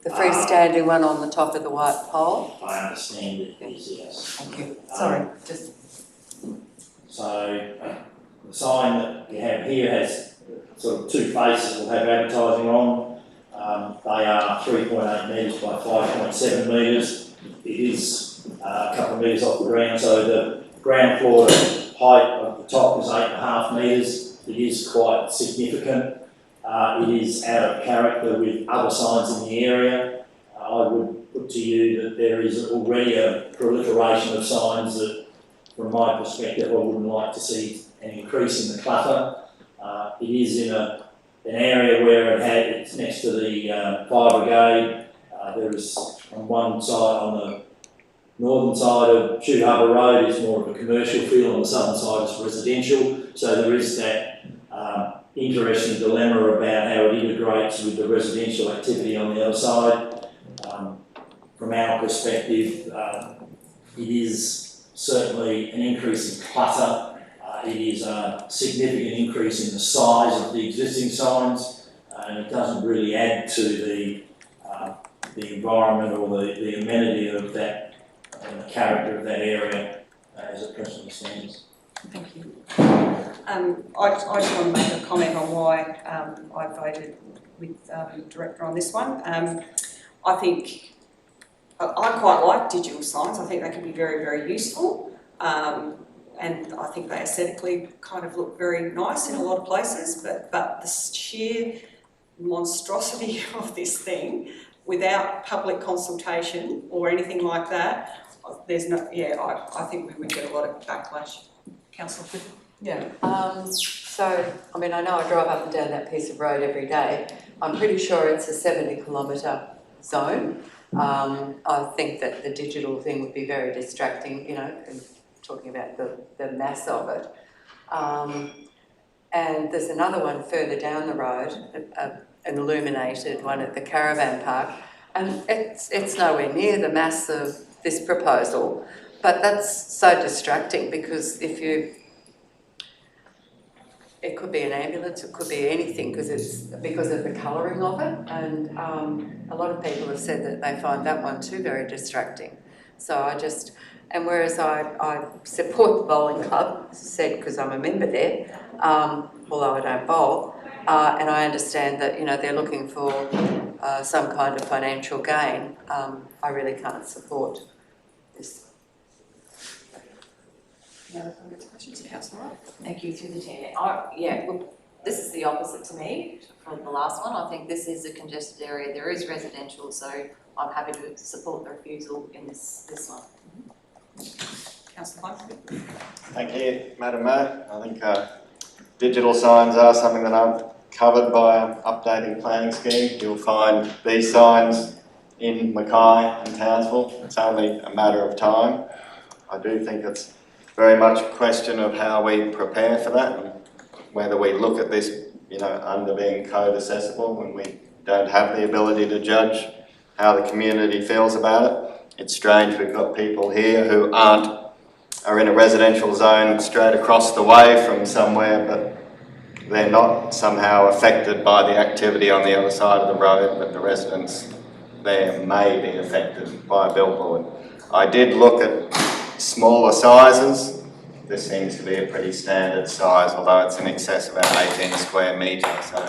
The freestanding one on the top of the white pole? I understand it is, yes. Thank you. Sorry, just... So the sign that you have here has sort of two faces that will have advertising on. They are 3.8 metres by 5.7 metres. It is a couple of metres off the ground, so the ground floor height of the top is 8.5 metres. It is quite significant. It is out of character with other signs in the area. I would put to you that there is already a proliferation of signs that, from my perspective, I wouldn't like to see an increase in the clutter. It is in an area where it's next to the fire brigade. There is on one side, on the northern side of Shoot Harbour Road, is more of a commercial feel, on the southern side is residential. So there is that interesting dilemma about how it integrates with the residential activity on the other side. From our perspective, it is certainly an increase in clutter. It is a significant increase in the size of the existing signs, and it doesn't really add to the environment or the amenity of that and the character of that area as it presently stands. Thank you. I just want to make a comment on why I voted with the Director on this one. I think I quite like digital signs. I think they can be very, very useful. And I think they aesthetically kind of look very nice in a lot of places, but the sheer monstrosity of this thing, without public consultation or anything like that, there's no, I think we would get a lot of backlash. Councillor Clifford? Yeah. So, I mean, I know I drive up and down that piece of road every day. I'm pretty sure it's a 70-kilometre zone. I think that the digital thing would be very distracting, you know, and talking about the mass of it. And there's another one further down the road, an illuminated one at the caravan park, and it's nowhere near the mass of this proposal, but that's so distracting because it could be an ambulance, it could be anything because of the colouring of it, and a lot of people have said that they find that one too very distracting. So and whereas I support the bowling club, as I said, because I'm a member there, although I don't bowl, and I understand that, you know, they're looking for some kind of financial gain, I really can't support this. Any other comments, questions, Councillor? Thank you, through the chair. Yeah, look, this is the opposite to me from the last one. I think this is a congested area. There is residential, so I'm happy to support the refusal in this one. Councillor Hunt? Thank you, Madam Mayor. I think digital signs are something that aren't covered by an updating planning scheme. You'll find these signs in Mackay and Townsville. It's only a matter of time. I do think it's very much a question of how we prepare for that and whether we look at this, you know, under being code accessible when we don't have the ability to judge how the community feels about it. It's strange we've got people here who are in a residential zone straight across the way from somewhere, but they're not somehow affected by the activity on the other side of the road, but the residents there may be affected by a billboard. I did look at smaller sizes. This seems to be a pretty standard size, although it's in excess of about 18 square metres, so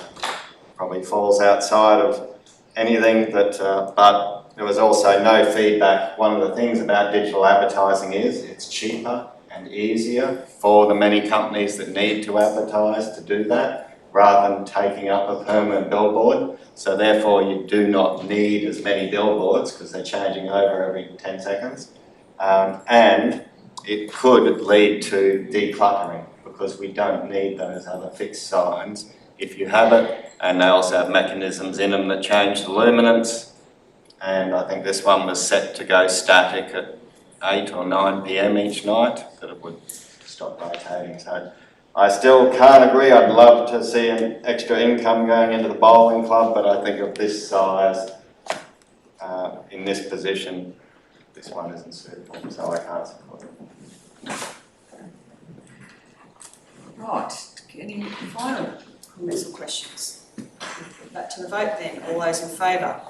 probably falls outside of anything that, but there was also no feedback. One of the things about digital advertising is it's cheaper and easier for the many companies that need to advertise to do that, rather than taking up a permanent billboard. So therefore you do not need as many billboards because they're changing over every 10 seconds. And it could lead to decluttering because we don't need those other fixed signs. If you have it, and they also have mechanisms in them that change the luminance, and I think this one was set to go static at 8 or 9 p.m. each night, that it would stop rotating. So I still can't agree. I'd love to see an extra income going into the bowling club, but I think of this size, in this position, this one isn't suitable, so I can't support it. Right, any final comments or questions? Put that to the vote then. All those in favour?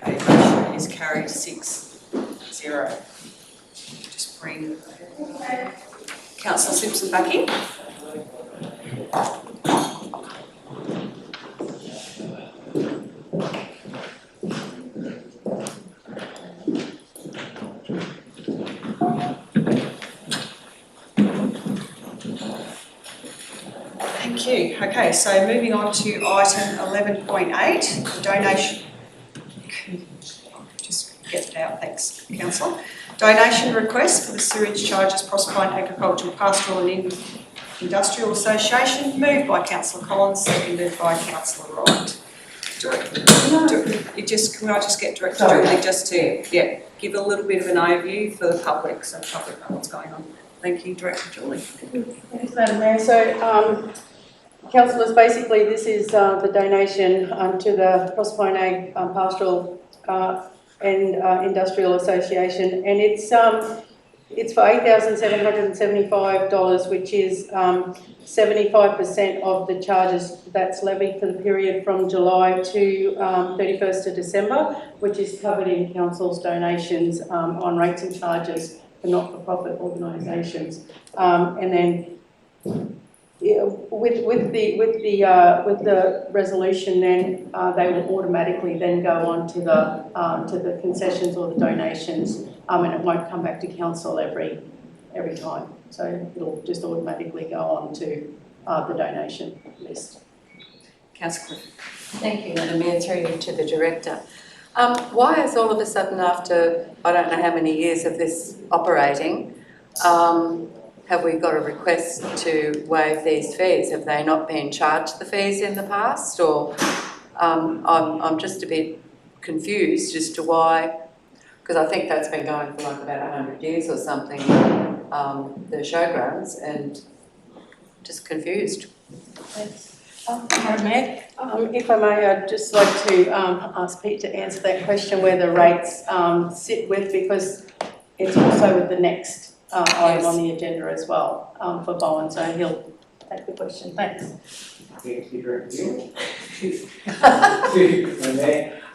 Okay, motion is carried 6-0. Just bring Councillor Simpson back in. Thank you. Okay, so moving on to item 11.8, donation. Just get it out, thanks, Councillor. Donation request for the sewage charges Proserpine Agricultural, Pastoral and Industrial Association, moved by Councillor Collins, seconded by Councillor Wright. Can I just get Director Julie just to give a little bit of an overview for the public so the public know what's going on. Thank you, Director Julie. Thanks, Madam Mayor. So, councillors, basically this is the donation to the Proserpine Ag Pastoral and Industrial Association, and it's for $8,775, which is 75% of the charges that's levied for the period from July to 31st of December, which is covered in council's donations on rates and charges for not-for-profit organisations, and then. Yeah, with the resolution, then they will automatically then go on to the concessions or the donations, and it won't come back to council every time. So it'll just automatically go on to the donation list. Councillor. Thank you, Madam Mayor, through you to the Director. Why is all of a sudden, after I don't know how many years of this operating, have we got a request to waive these fees? Have they not been charged the fees in the past? Or I'm just a bit confused as to why, because I think that's been going for like about 100 years or something, the showgrounds, and just confused. Thanks. Madam Mayor, if I may, I'd just like to ask Pete to answer that question where the rates sit with, because it's also with the next item on the agenda as well for Bowen, so he'll take the question. Thanks. Thank you, Director.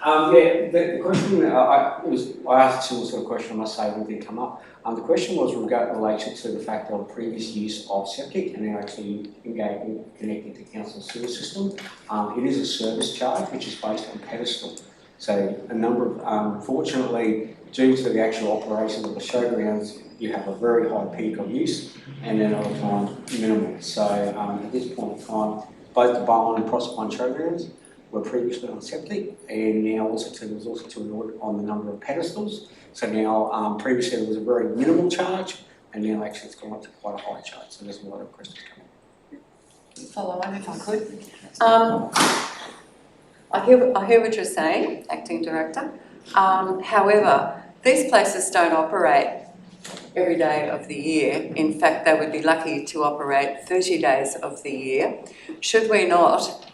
The question, I asked a similar sort of question, I must say, when it did come up. The question was related to the fact of previous use of septic and then actually connecting to council sewer system. It is a service charge which is based on pedestal. So a number of, unfortunately, due to the actual operation of the showgrounds, you have a very high peak of use and then other times minimal. So at this point in time, both the Bowen and Proserpine showgrounds were previously on septic, and now there was also an audit on the number of pedestals. So now, previously there was a very minimal charge, and now actually it's gone up to quite a high charge. So there's a lot of questions coming. Follow on if I could. I hear what you're saying, Acting Director. However, these places don't operate every day of the year. In fact, they would be lucky to operate 30 days of the year. Should we not,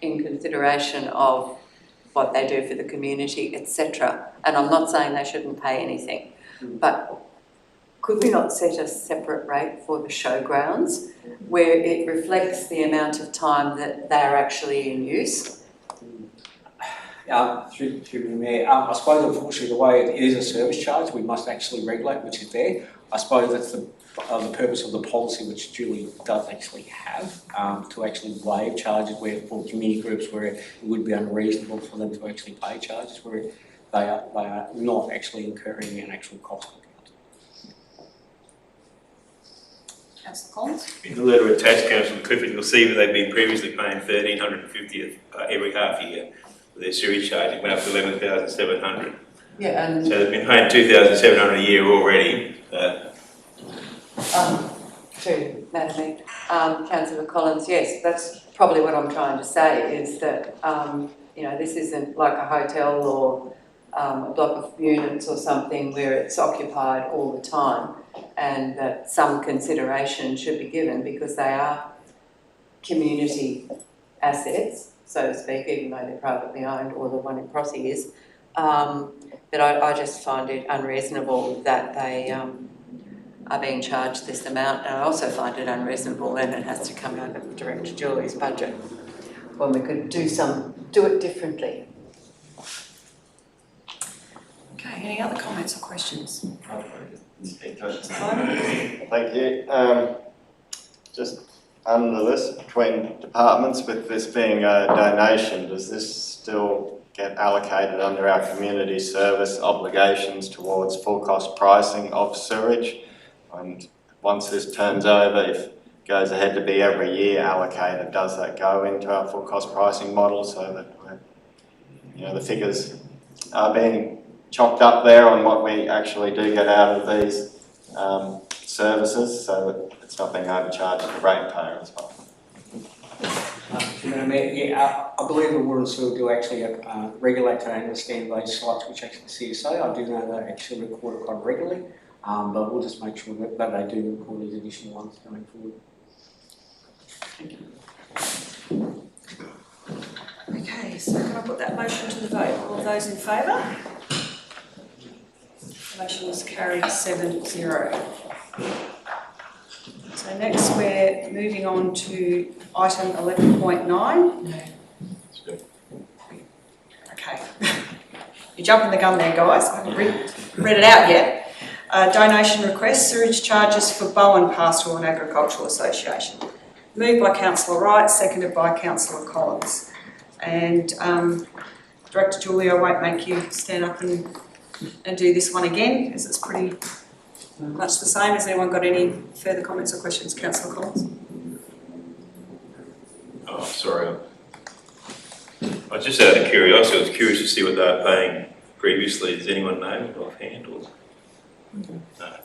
in consideration of what they do for the community, etc., and I'm not saying they shouldn't pay anything, but could we not set a separate rate for the showgrounds where it reflects the amount of time that they are actually in use? Through the Mayor, I suppose unfortunately the way it is a service charge, we must actually regulate, which is there. I suppose that's the purpose of the policy, which Julie does actually have, to actually waive charges where for community groups where it would be unreasonable for them to actually pay charges where they are not actually incurring an actual cost. Councillor Collins? In the letter attached, Councillor Clifford, you'll see that they've been previously paying $1,350 every half year. Their sewage charge went up to $11,700. Yeah, and so they've been paying $2,700 a year already. to Madam Mayor, Councillor Collins, yes, that's probably what I'm trying to say is that you know, this isn't like a hotel or a block of units or something where it's occupied all the time, and that some consideration should be given because they are community assets, so to speak, even though they're privately owned, or the one in Prossie is. But I just find it unreasonable that they are being charged this amount, and I also find it unreasonable then it has to come out of Director Julie's budget when we could do it differently. Okay, any other comments or questions? Thank you. Just under the list between departments, with this being a donation, does this still get allocated under our community service obligations towards full cost pricing of sewage? And once this turns over, if it goes ahead to be every year allocated, does that go into our full cost pricing model so that the figures are being chopped up there on what we actually do get out of these services, so that it's not being overcharged to the ratepayer as well? I believe the water and sewer do actually regulate to understand those sites which actually CSA. I do know they actually record it quite regularly, but we'll just make sure that they do record these additional ones going forward. Thank you. Okay, so can I put that motion to the vote? All those in favour? The motion is carried 7-0. So next we're moving on to item 11.9. No. Okay. You're jumping the gun there, guys. I haven't read it out yet. Donation request, sewage charges for Bowen Pastoral and Agricultural Association. Moved by Councillor Wright, seconded by Councillor Collins. And Director Julie, I won't make you stand up and do this one again, because it's pretty much the same. Has anyone got any further comments or questions? Councillor Collins? Oh, sorry. I just out of curiosity, I was curious to see what they were paying previously. Does anyone know offhand? Or? No.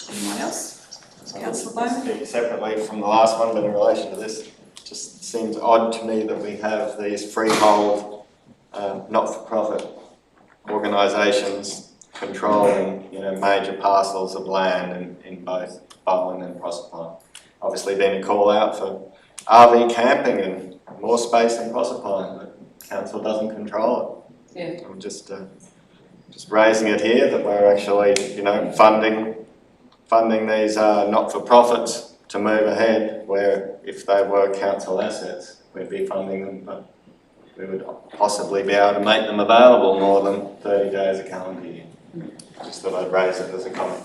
Anyone else? Councillor Bowman? Speak separately from the last one, but in relation to this, it just seems odd to me that we have these freehold, not-for-profit organisations controlling, major parcels of land in both Bowen and Proserpine. Obviously, been a call out for RV camping and more space in Proserpine, but council doesn't control it. Yeah. I'm just raising it here that we're actually, funding these not-for-profits to move ahead, where if they were council assets, we'd be funding them, but we would possibly be able to make them available more than 30 days a calendar year. Just thought I'd raise it as a comment.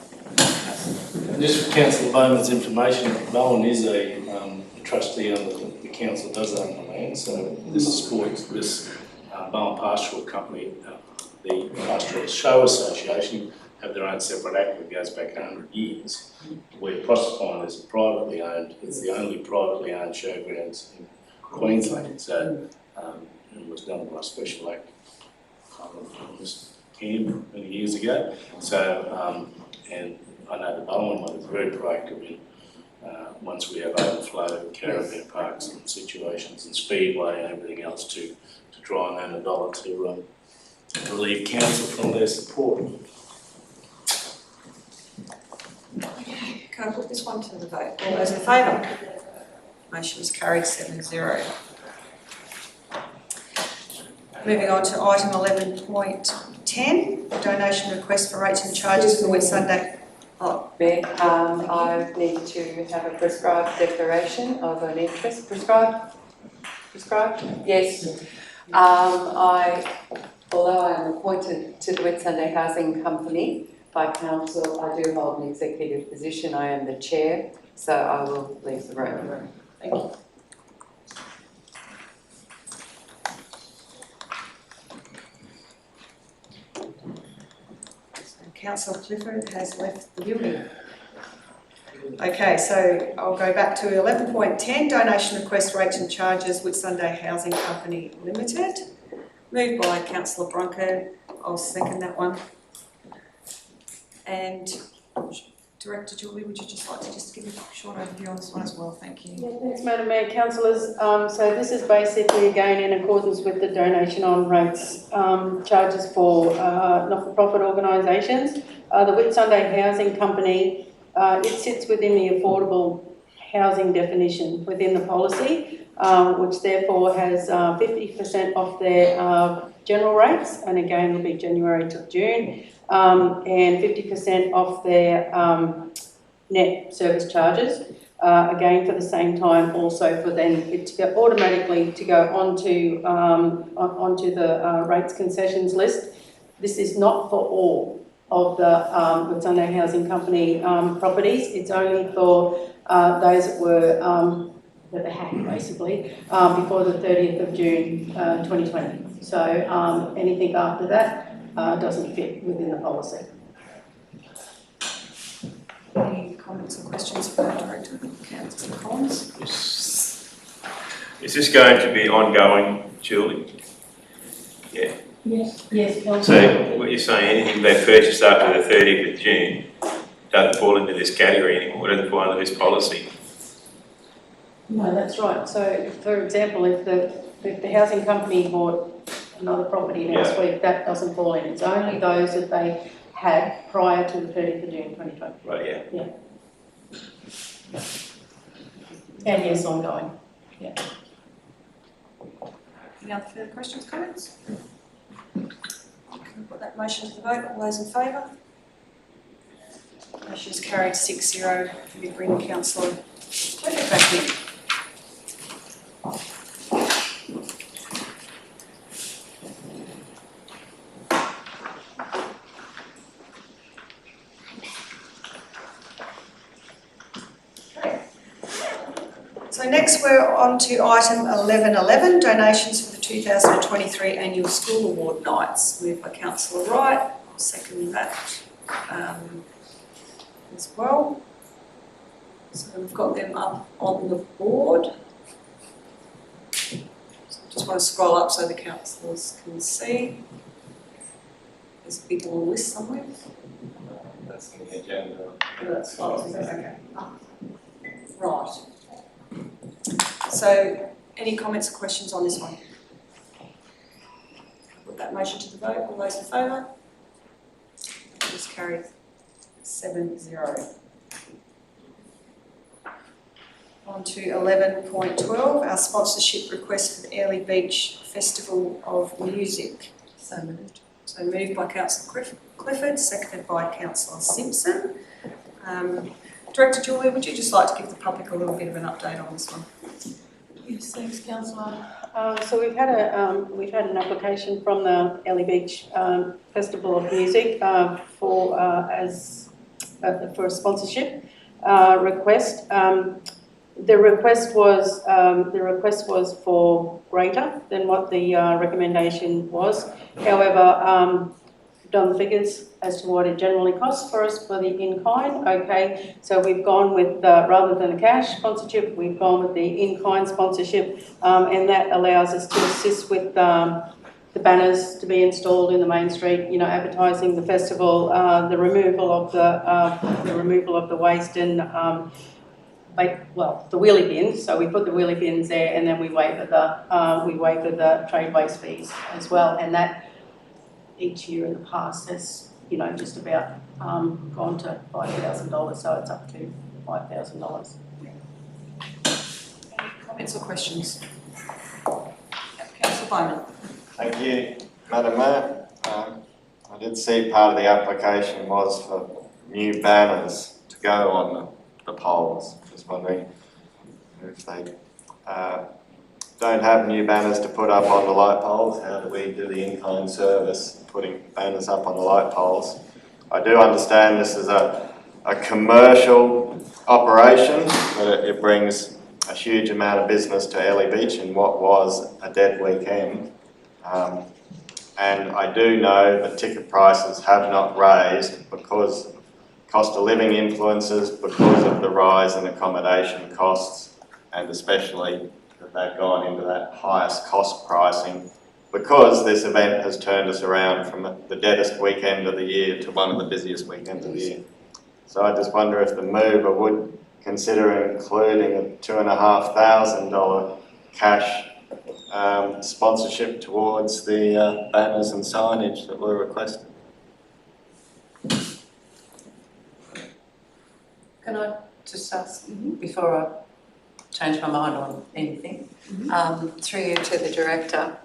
And just for Councillor Bowman's information, Bowen is a trustee under the council does own the land, so this Bowen Pastoral Company, the Pastoral Show Association, have their own separate act that goes back 100 years. Where Proserpine is privately owned, it's the only privately owned showgrounds in Queensland, so it was done by a special act this 10 many years ago. So, and I know the Bowen one is very proactive in once we have overflow, caravan parks and situations and speedway and everything else to try and earn $1 to relieve council from their support. Can I put this one to the vote? All those in favour? Motion is carried 7-0. Moving on to item 11.10, donation request for rates and charges for Whitsunday. Mayor, I need to have a prescribed declaration of an interest. Prescribed? Yes. Although I am appointed to the Whitsunday Housing Company by council, I do hold an executive position. I am the chair, so I will leave the room. Thank you. Councillor Clifford has left the building. Okay, so I'll go back to 11.10, donation request rates and charges Whitsunday Housing Company Limited. Moved by Councillor Bronco. I'll second that one. And Director Julie, would you just like to just give a short overview on this one as well? Thank you. Yeah, thanks, Madam Mayor. Councillors, so this is basically again in accordance with the donation on rates charges for not-for-profit organisations. The Whitsunday Housing Company, it sits within the affordable housing definition within the policy, which therefore has 50% off their general rates, and again will be January to June, and 50% off their net service charges. Again, for the same time, also for then it to go automatically to go onto the rates concessions list. This is not for all of the Whitsunday Housing Company properties. It's only for those that were that they had basically before the 30th of June 2020. So anything after that doesn't fit within the policy. Any comments or questions for the Director? Councillor Collins? Is this going to be ongoing, Julie? Yeah. Yes, Councillor. So what you're saying, anything they purchased after the 30th of June doesn't fall into this category anymore, doesn't fall under this policy? No, that's right. So, for example, if the housing company bought another property next week, that doesn't fall in. It's only those that they had prior to the 30th of June 2020. Right, yeah. And yes, ongoing. Yeah. Any other further questions, comments? Can I put that motion to the vote? All those in favour? Motion is carried 6-0. Can we bring Councillor Clifford back in? So next we're on to item 11.11, donations for the 2023 Annual School Award Nights. Moved by Councillor Wright. I'll second that as well. So we've got them up on the board. So I just want to scroll up so the councillors can see. There's a big long list somewhere. That's in the agenda. Okay. Right. So, any comments or questions on this one? Put that motion to the vote. All those in favour? It's carried 7-0. On to 11.12, our sponsorship request for the Airlie Beach Festival of Music. So moved. So moved by Councillor Clifford, seconded by Councillor Simpson. Director Julia, would you just like to give the public a little bit of an update on this one? Yes, thanks, councillor. So we've had an application from the Ellie Beach Festival of Music for a sponsorship request. The request was for greater than what the recommendation was. However, done figures as to what it generally costs for us for the in-kind. Okay, so we've gone with, rather than a cash sponsorship, we've gone with the in-kind sponsorship, and that allows us to assist with the banners to be installed in the main street, you know, advertising the festival, the removal of the waste and the wheelie bins. So we put the wheelie bins there, and then we waiver the trade waste fees as well, and that each year in the past has, you know, just about gone to $5,000, so it's up to $5,000. Any comments or questions? Councillor Bowman. Thank you, Madam Mayor. I did see part of the application was for new banners to go on the poles. Just wondering if they don't have new banners to put up on the light poles, how do we do the in-kind service, putting banners up on the light poles? I do understand this is a commercial operation, but it brings a huge amount of business to Ellie Beach in what was a dead weekend. And I do know that ticket prices have not raised because of cost of living influences, because of the rise in accommodation costs, and especially that they've gone into that highest cost pricing, because this event has turned us around from the deadest weekend of the year to one of the busiest weekends of the year. So I just wonder if the mover would consider including a $2,500 cash sponsorship towards the banners and signage that were requested. Can I just ask, before I change my mind on anything, through you to the director,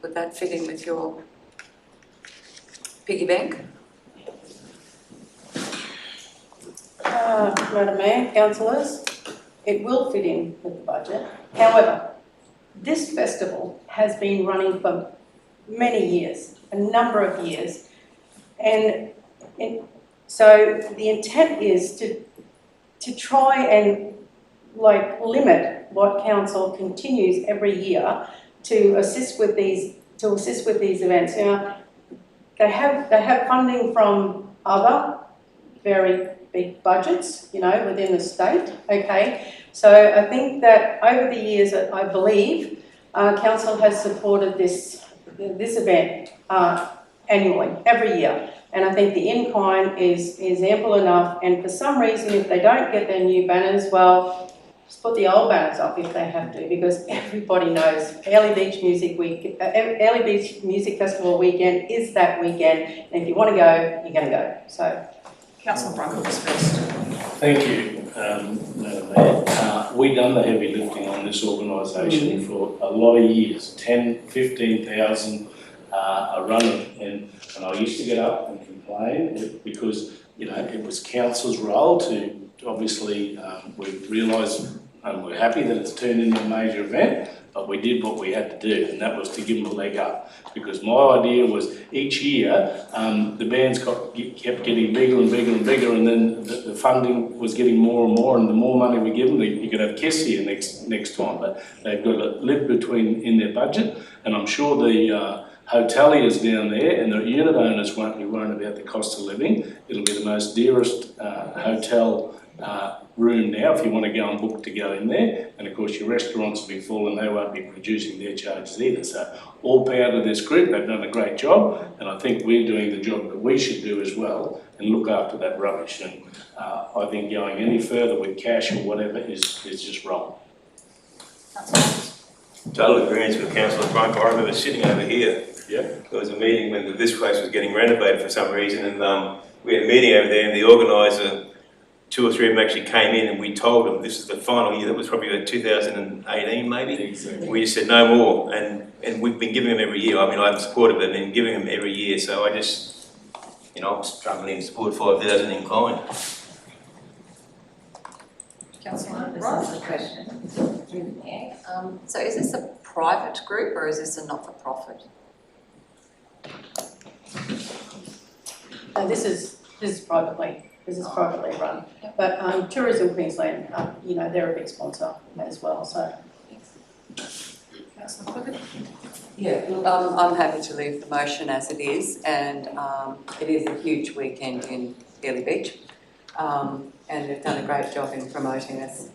would that fit in with your piggy bank? Madam Mayor, councillors, it will fit in with the budget. However, this festival has been running for many years, a number of years, and so the intent is to try and limit what council continues every year to assist with these events. Now, they have funding from other very big budgets, you know, within the state. Okay, so I think that over the years, I believe council has supported this event annually, every year. And I think the in-kind is ample enough, and for some reason, if they don't get their new banners, well, just put the old banners up if they have to, because everybody knows Ellie Beach Music Festival weekend is that weekend, and if you want to go, you're going to go. So, Councillor Brungle was first. Thank you, Madam Mayor. We've done the heavy lifting on this organisation for a lot of years, 10, 15,000 a run, and I used to get up and complain because, you know, it was council's role to obviously, we realised and we're happy that it's turned into a major event, but we did what we had to do, and that was to give them a leg up. Because my idea was each year the bands kept getting bigger and bigger and bigger, and then the funding was getting more and more, and the more money we give them, you could have Kiss here next time, but they've got to live in their budget, and I'm sure the hoteliers down there and the unit owners won't be worried about the cost of living. It'll be the most dearest hotel room now if you want to go and book to go in there, and of course your restaurants will be full and they won't be reducing their charges either. So all power to this group, they've done a great job, and I think we're doing the job that we should do as well and look after that rubbish, and I think going any further with cash or whatever is just wrong. Total agreement with Councillor Brunk. I remember sitting over here. Yeah. There was a meeting when this place was getting renovated for some reason, and we had a meeting over there, and the organiser, 2 or 3 of them actually came in, and we told them this is the final year. That was probably about 2018 maybe. Exactly. We just said no more, and we've been giving them every year. I mean, I've supported them and giving them every year, so I just, you know, I'm struggling to support 5,000 in kind. Councillor This Ross. is a question through the mayor. So is this a private group or is this a not-for-profit? This is privately run, but Tourism Queensland, they're a big sponsor as well. So, Councillor Clifford? Yeah, look, I'm happy to leave the motion as it is, and it is a huge weekend in Bailey Beach, and they've done a great job in promoting us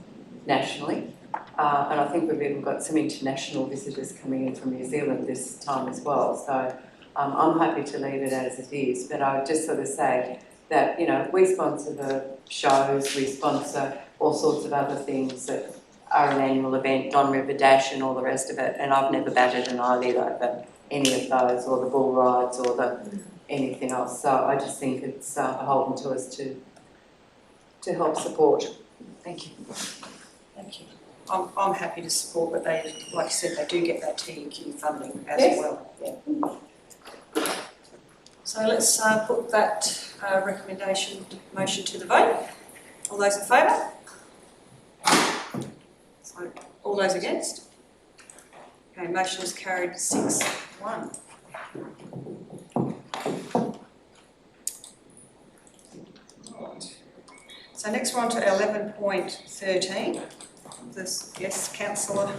nationally, and I think we've even got some international visitors coming in from New Zealand this time as well, so I'm happy to leave it as it is, but I would just sort of say that, we sponsor the shows, we sponsor all sorts of other things that are an annual event, Don River Dash and all the rest of it, and I've never batted an eyelid over any of those, or the bull rides, or anything else. So I just think it's beholden to us to help support. Thank you. Thank you. I'm happy to support, but they, like you said, they do get that TEQ funding as Yes. well. Yeah. So let's put that motion to the vote. All those in favour? So, all those against? Okay, motion is carried 6-1. Right. So next we're on to 11.13. Yes, Councillor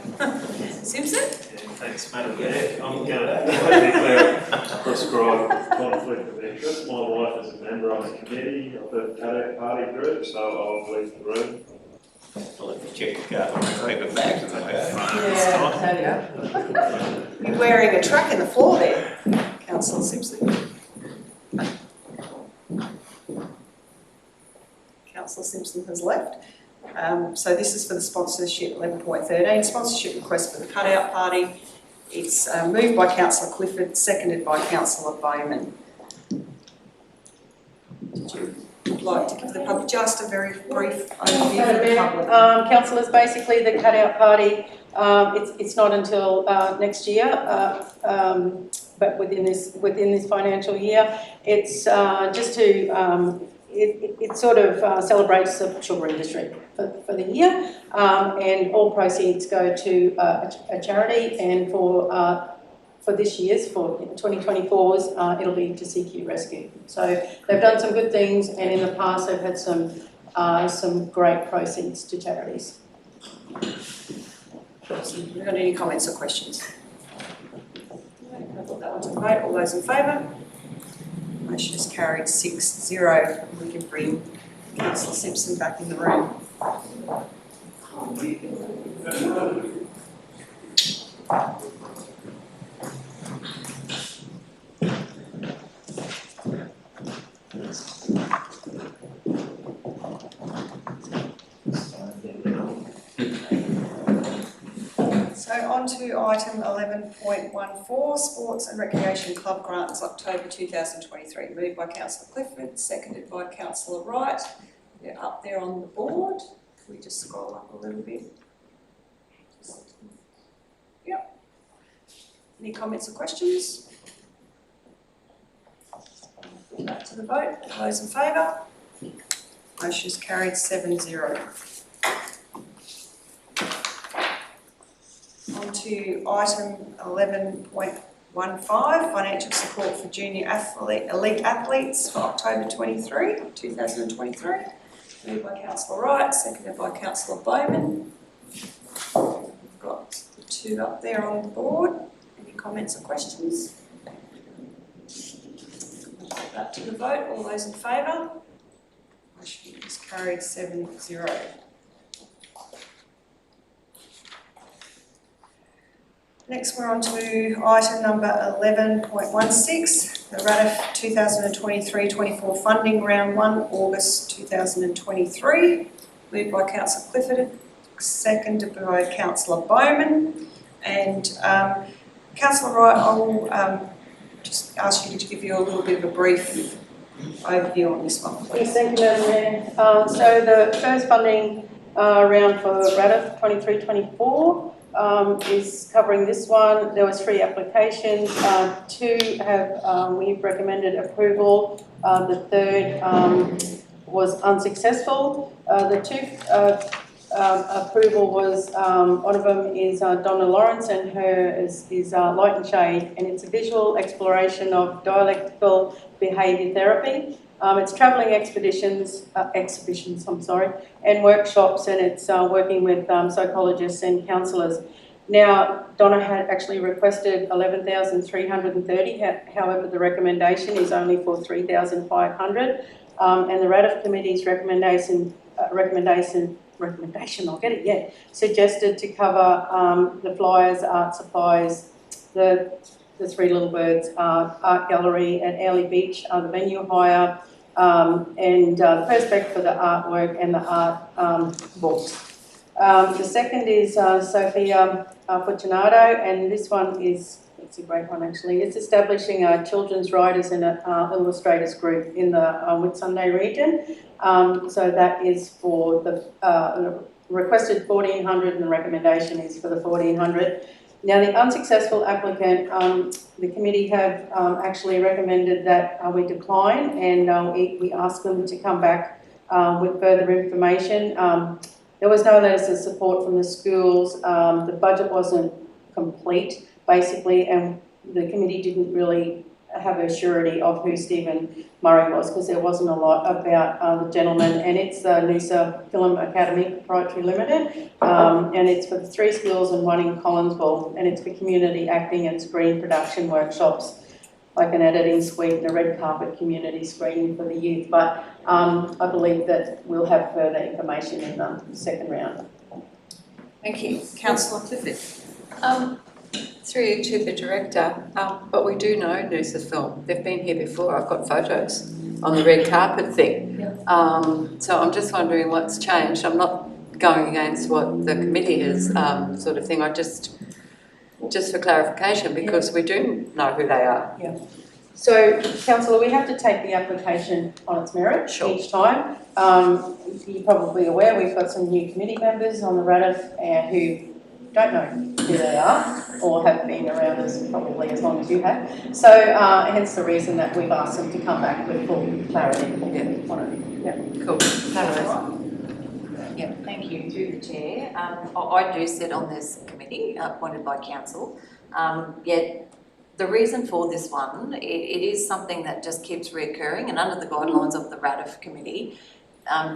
Simpson? Yeah, thanks, Madam Mayor. I'm going to declare a prescribed conflict of interest. My wife is a member on the committee of the Cadet Party group, so I'll leave the room. I'll let you check your card, take it back to the car. Yeah, there you go. You're wearing a track in the floor there, Councillor Simpson. Councillor Simpson has left. So this is for the sponsorship 11.13, sponsorship request for the Cutout Party. It's moved by Councillor Clifford, seconded by Councillor Bowman. Did you like to give the public just a very brief overview for the public? councillors, basically the Cutout Party, it's not until next year, but within this financial year, it's just to it sort of celebrates the sugar industry for the year, and all proceeds go to a charity, and for this year's, for 2024's, it'll be to CQ Rescue. So they've done some good things, and in the past they've had some great proceeds to charities. Have you got any comments or questions? I'll put that one to the vote. All those in favour? Motion is carried 6-0. We can bring Councillor Simpson back in the room. So on to item 11.14, Sports and Recreation Club Grants, October 2023. Moved by Councillor Clifford, seconded by Councillor Wright. They're up there on the board. Can we just scroll up a little bit? Yep. Any comments or questions? Put that to the vote. All those in favour? Motion is carried 7-0. On to item 11.15, financial support for junior elite athletes for October 2023. Moved by Councillor Wright, seconded by Councillor Bowman. We've got the two up there on the board. Any comments or questions? Put that to the vote. All those in favour? Motion is carried 7-0. Next we're on to item number 11.16, the RADF 2023-24 funding round 1, August 2023. Moved by Councillor Clifford, seconded by Councillor Bowman. And Councillor Wright, I'll just ask you to give you a little bit of a brief overview on this one, please. Yes, thank you, Madam Mayor. So the first funding round for RADF 23-24 is covering this one. There was 3 applications. 2 have we've recommended approval. The third was unsuccessful. The approval was, one of them is Donna Lawrence, and her is Light and Shade, and it's a visual exploration of dialectical behaviour therapy. It's travelling exhibitions, and workshops, and it's working with psychologists and counsellors. Now, Donna had actually requested 11,330, however, the recommendation is only for 3,500, and the RADF Committee's recommendation, I'll get it yet, suggested to cover the flyers, art supplies, the Three Little Birds art gallery at Airlie Beach, the venue hire, and the prospect for the artwork and the art books. The second is Sophia Fortunato, and this one is, it's a great one actually. It's establishing a children's writers and illustrators group in the Whitsunday region. So that is for the requested 1,400 and the recommendation is for the 1,400. Now the unsuccessful applicant, the committee have actually recommended that we decline, and we ask them to come back with further information. There was no letters of support from the schools. The budget wasn't complete, basically, and the committee didn't really have a surety of who Stephen Murray was, because there wasn't a lot about the gentleman, and it's the Noosa Film Academy Proprietary Limited, and it's for the 3 schools and 1 in Collinsville, and it's for community acting and screen production workshops, like an editing suite and a red carpet community screening for the youth. But I believe that we'll have further information in the second round. Thank you. Councillor Clifford. Through you to the director, but we do know Noosa Film. They've been here before. I've got photos on the red carpet thing. So I'm just wondering what's changed. I'm not going against what the committee is, sort of thing. I just for clarification, because we do know who they are. Yeah. So, Councillor, we have to take the application on its merit each time. You're probably aware we've got some new committee members on the RADF who don't know who they are or have been around us probably as long as you have. So, hence the reason that we've asked them to come back with full clarity on it. Yeah. Cool. Yeah, thank you. Through the chair, I do sit on this committee appointed by council. Yet the reason for this one, it is something that just keeps reoccurring, and under the guidelines of the RADF committee,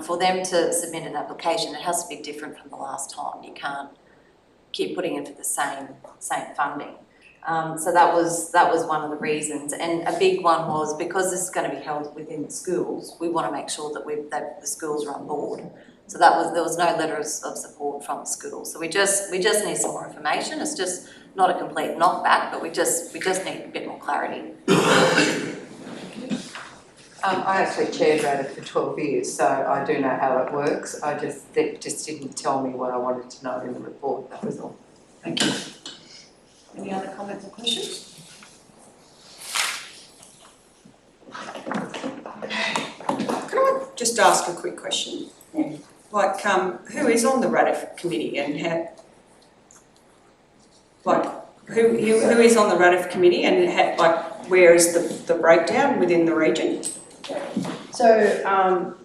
for them to submit an application, it has to be different from the last time. You can't keep putting in for the same funding. So that was one of the reasons, and a big one was because this is going to be held within the schools. We want to make sure that the schools are on board. So there was no letters of support from the schools. So we just need some more information. It's just not a complete knockback, but we just need a bit more clarity. I actually chaired RADF for 12 years, so I do know how it works. They just didn't tell me what I wanted to know in the report, that was all. Thank you. Any other comments or questions? Can I just ask a quick question? Yeah. Like, who is on the RADF committee, and who is on the RADF committee, and where is the breakdown within the region? So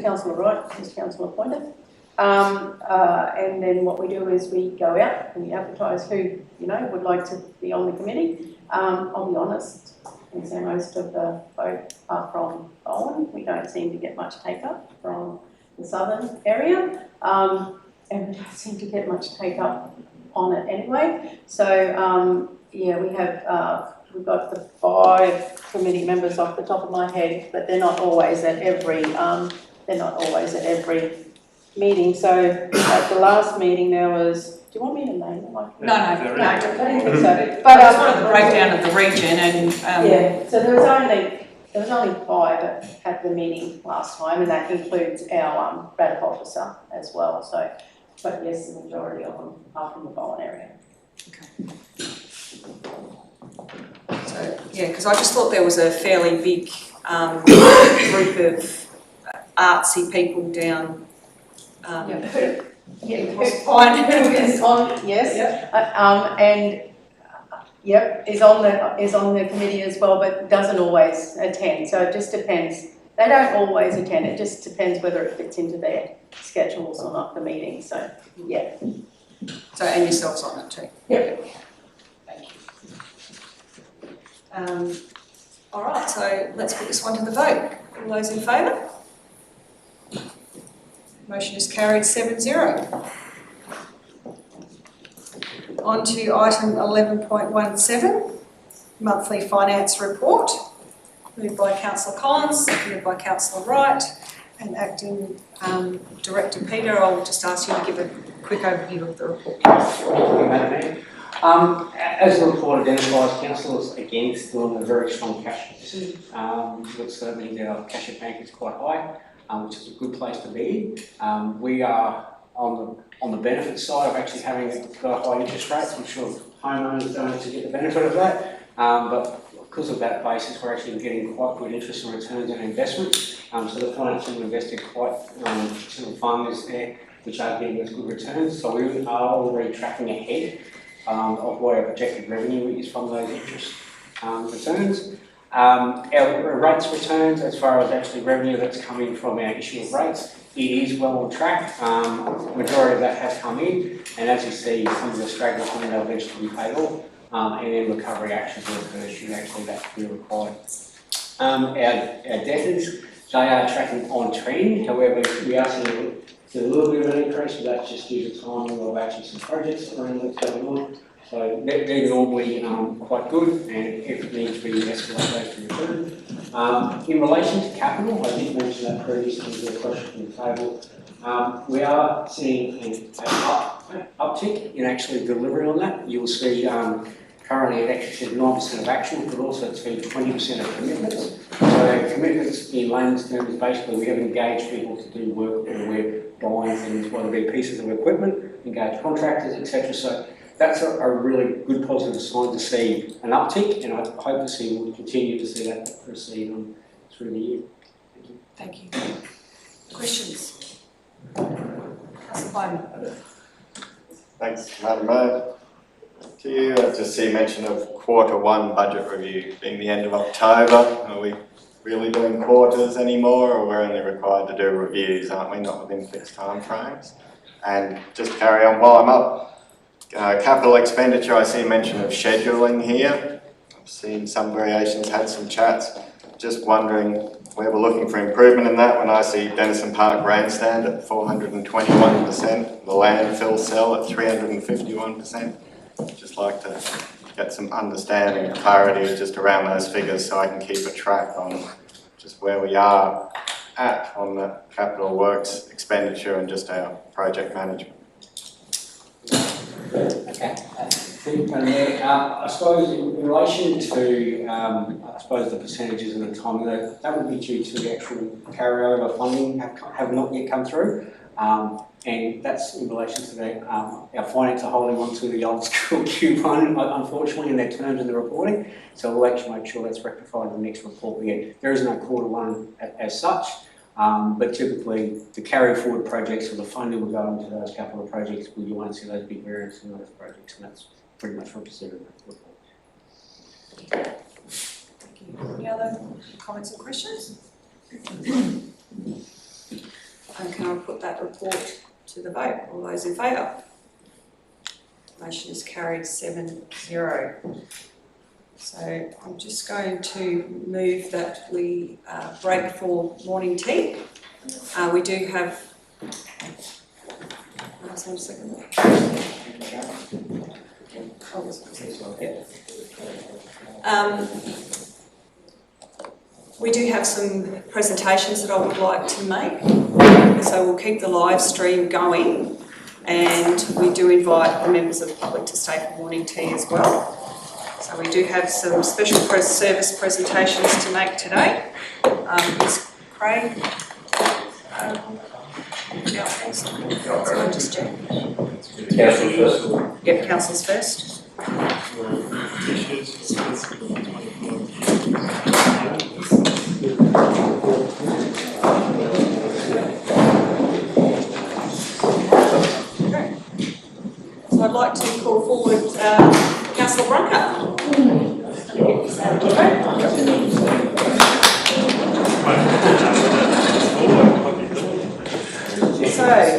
Councillor Wright is council appointed, and then what we do is we go out and we advertise who would like to be on the committee. I'll be honest and say most of the folk are from Bowen. We don't seem to get much take up from the southern area, and we don't seem to get much take up on it anyway. So yeah, we've got the 5 committee members off the top of my head, but they're not always at every meeting. So at the last meeting there was, do you want me to name them? No, I didn't think so. But I just wanted the breakdown of the region, and yeah. So there was only 5 at the meeting last time, and that includes our RADF officer as well. So, but yes, the majority of them are from the Bowen area. Okay. So yeah, because I just thought there was a fairly big group of artsy people down. Is on the committee as well, but doesn't always attend. So it just depends They don't always attend, it just depends whether it fits into their schedules or not, the meeting, so, yeah. So, and yourselves on it too? Yep. Thank you. All right, so let's put this one to the vote. All those in favour? Motion is carried 7-0. On to item 11.17, monthly finance report. Moved by Councillor Collins, seconded by Councillor Wright, and acting Director Peter, I'll just ask you to give a quick overview of the report. Thank you, Madam Mayor. As the report identifies, council is again still in a very strong cash position, which certainly our cash at bank is quite high, which is a good place to be. We are on the benefit side of actually having got high interest rates. I'm sure homeowners don't actually get the benefit of that, but because of that basis, we're actually getting quite good interest and returns on investment. So the financial invested quite some funds there, which are giving us good returns. So we are already tracking ahead of what our projected revenue is from those interest returns. Our rates returns, as far as actually revenue that's coming from our issue of rates, it is well on track. Majority of that has come in, and as you see, some of the stragglers coming will eventually be paid off, and then recovery actions will occur should actually that be required. Our debtors, they are tracking on trend. However, we are seeing a little bit of an increase, but that's just due to timing of actually some projects around that's going on. So they're normally quite good, and if it needs to be escalated those to return. In relation to capital, I did mention that previously with a question from the table. We are seeing an uptick in actually delivery on that. You will see currently it actually says 9% of actual, but also it's been 20% of commitments. So commitments in layman's terms, basically we have engaged people to do work, or we're buying things, whether it be pieces of equipment, engage contractors, etc. So that's a really good positive sign to see an uptick, and I hope to see we'll continue to see that proceed on through the year. Thank you. Questions? Councillor Bowman. Thanks, Madam Mayor. To you, I just see mention of Q1 budget review being the end of October. Are we really doing quarters anymore, or we're only required to do reviews, aren't we, not within fixed time frames? And just carry on while I'm up. Capital expenditure, I see mention of scheduling here. I've seen some variations, had some chats. Just wondering where we're looking for improvement in that when I see Denison Park Grandstand at 421%, the landfill cell at 351%. Just like to get some understanding and clarity just around those figures so I can keep a track on just where we are at on the capital works expenditure and just our project management. Okay, I suppose in relation to I suppose the percentages and the timing, that would be due to the actual carryover funding have not yet come through, and that's in relation to our finance are holding on to the old school coupon, unfortunately, in their terms in the reporting. So we'll actually make sure that's rectified in the next report we get. There is no Q1 as such. But typically, the carry forward projects or the funding will go into those capital projects where you won't see those big variances in those projects, and that's pretty much represented in that report. Thank you. Any other comments or questions? And can I put that report to the vote? All those in favour? Motion is carried 7-0. So I'm just going to move that we break for morning tea. We do have. One second. We do have some presentations that I would like to make. So we'll keep the live stream going, and we do invite the members of the public to stay for morning tea as well. So we do have some special service presentations to make today. Is Craig? Just check. Councillors first. Yep, councillors first. So I'd like to call forward Councillor Brunker. So,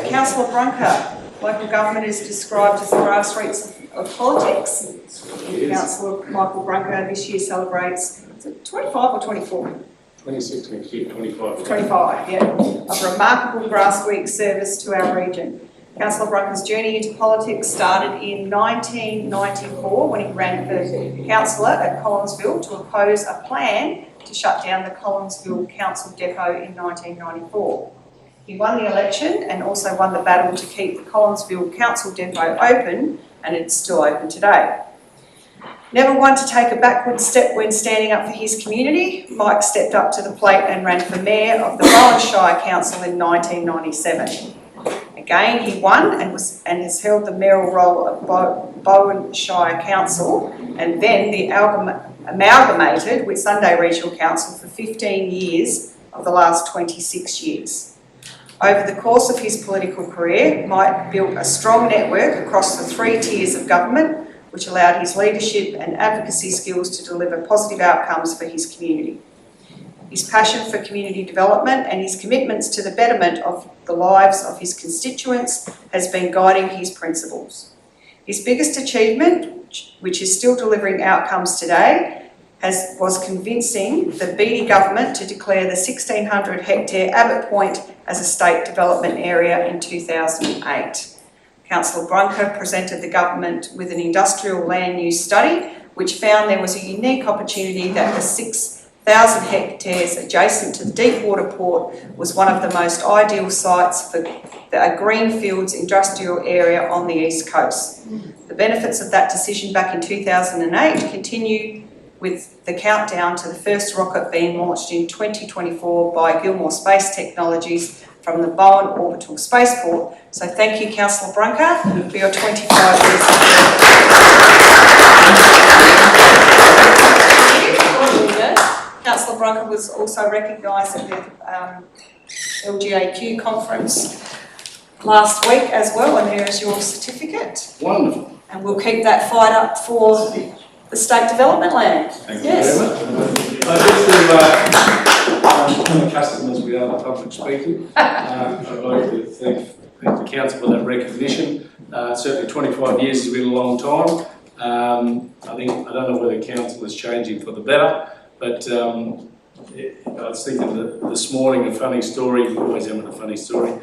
Councillor Brunker, local government is described as the grassroots of politics. Councillor Michael Brunker this year celebrates, is it 25 or 24? 26 next year, 25. 25, yeah, of remarkable grassroots service to our region. Councillor Brunker's journey into politics started in 1994 when he ran for councillor at Collinsville to oppose a plan to shut down the Collinsville Council Depot in 1994. He won the election and also won the battle to keep the Collinsville Council Depot open, and it's still open today. Never one to take a backward step when standing up for his community, Mike stepped up to the plate and ran for Mayor of the Bowen Shire Council in 1997. Again, he won and has held the mayoral role of Bowen Shire Council and then the amalgamated Whitsunday Regional Council for 15 years of the last 26 years. Over the course of his political career, Mike built a strong network across the 3 tiers of government, which allowed his leadership and advocacy skills to deliver positive outcomes for his community. His passion for community development and his commitments to the betterment of the lives of his constituents has been guiding his principles. His biggest achievement, which is still delivering outcomes today, was convincing the Beattie government to declare the 1,600 hectare Abbott Point as a state development area in 2008. Councillor Brunker presented the government with an industrial land use study which found there was a unique opportunity that the 6,000 hectares adjacent to the Deepwater Port was one of the most ideal sites for a greenfields industrial area on the East Coast. The benefits of that decision back in 2008 continue with the countdown to the first rocket being launched in 2024 by Gilmore Space Technologies from the Bowen Orbital Spaceport. So thank you, Councillor Brunker, for your 25 years of service. Councillor Brunker was also recognised at the LGAQ conference last week as well, and there is your certificate. Wonderful. And we'll keep that fight up for the state development land. Thank you very much. Just to customers we are the public speaking, I'd like to thank the council for that recognition. Certainly 25 years has been a long time. I don't know whether council is changing for the better, but I was thinking this morning a funny story, always having a funny story.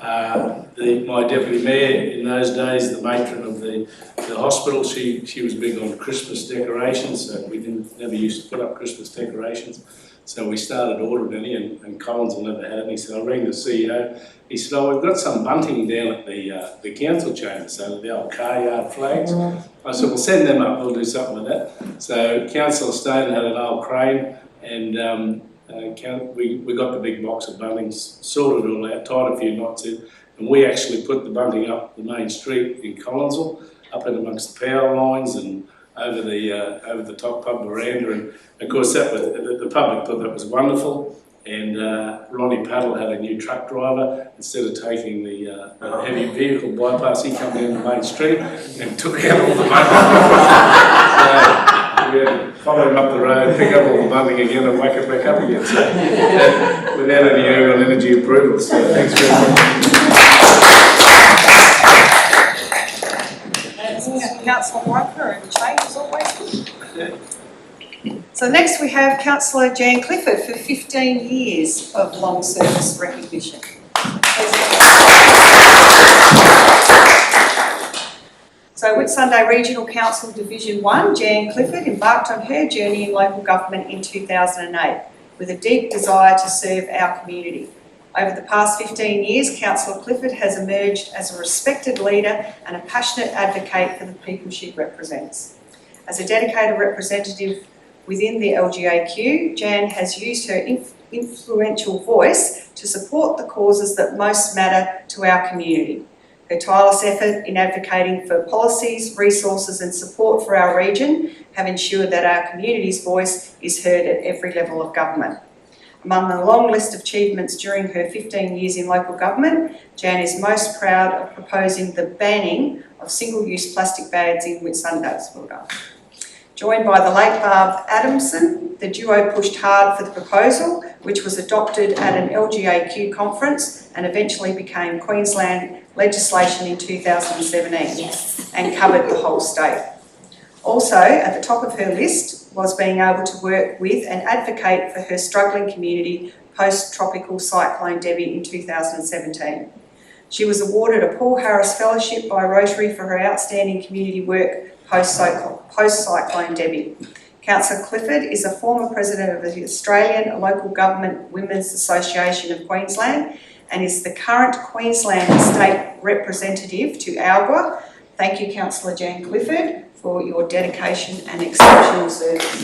My deputy mayor in those days, the matron of the hospital, she was big on Christmas decorations, so we never used to put up Christmas decorations. So we started ordering any, and Collins will never had any. So I rang the CEO. He said, "Oh, we've got some bunting down at the council chamber, so the old car yard flags." I said, "We'll send them up. We'll do something with that." So Councillor Stone had an old crane, and we got the big box of buntings, sorted it all out, tied a few knots in, and we actually put the bunting up the main street in Collinsville, up in amongst the power lines and over the top pub veranda, and of course that was, the public thought that was wonderful. And Ronnie Paddle had a new truck driver. Instead of taking the heavy vehicle bypass, he come down the main street and took out all the bunting. We had to follow him up the road, pick up all the bunting again and whack it back up again. So, without any energy approvals. So thanks very much. Councillor Brunker, and change is always good. So next we have Councillor Jan Clifford for 15 years of long service recognition. So Whitsunday Regional Council Division 1, Jan Clifford embarked on her journey in local government in 2008 with a deep desire to serve our community. Over the past 15 years, Councillor Clifford has emerged as a respected leader and a passionate advocate for the people she represents. As a dedicated representative within the LGAQ, Jan has used her influential voice to support the causes that most matter to our community. Her tireless effort in advocating for policies, resources and support for our region have ensured that our community's voice is heard at every level of government. Among the long list of achievements during her 15 years in local government, Jan is most proud of proposing the banning of single-use plastic bags in Whitsundays. Well done. Joined by the late Barb Adamson, the duo pushed hard for the proposal, which was adopted at an LGAQ conference and eventually became Queensland legislation in 2017 and covered the whole state. Also, at the top of her list was being able to work with and advocate for her struggling community post-tropical cyclone Debbie in 2017. She was awarded a Paul Harris Fellowship by Rotary for her outstanding community work post-cyclone Debbie. Councillor Clifford is a former president of the Australian Local Government Women's Association of Queensland and is the current Queensland State Representative to ALGA. Thank you, Councillor Jan Clifford, for your dedication and exceptional service.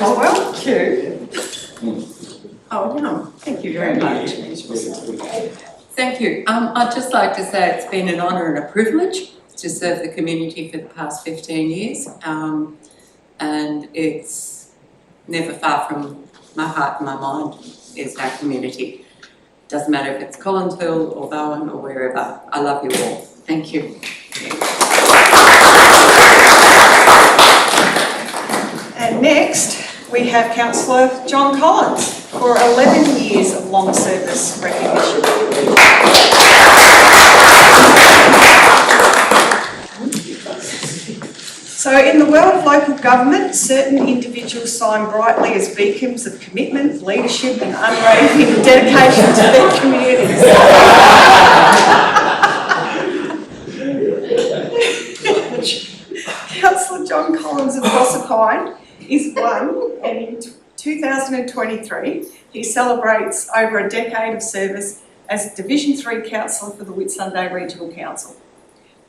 Oh, well, thank you. Oh, no, thank you very much. Thank you. I'd just like to say it's been an honour and a privilege to serve the community for the past 15 years. And it's never far from my heart and my mind is our community. Doesn't matter if it's Collinsville or Bowen or wherever. I love you all. Thank you. And next, we have Councillor John Collins for 11 years of long service recognition. So in the world of local government, certain individuals shine brightly as beacons of commitment, leadership and unwavering dedication to their communities. Councillor John Collins of Proserpine is one, and in 2023 he celebrates over a decade of service as Division 3 Councillor for the Whitsunday Regional Council.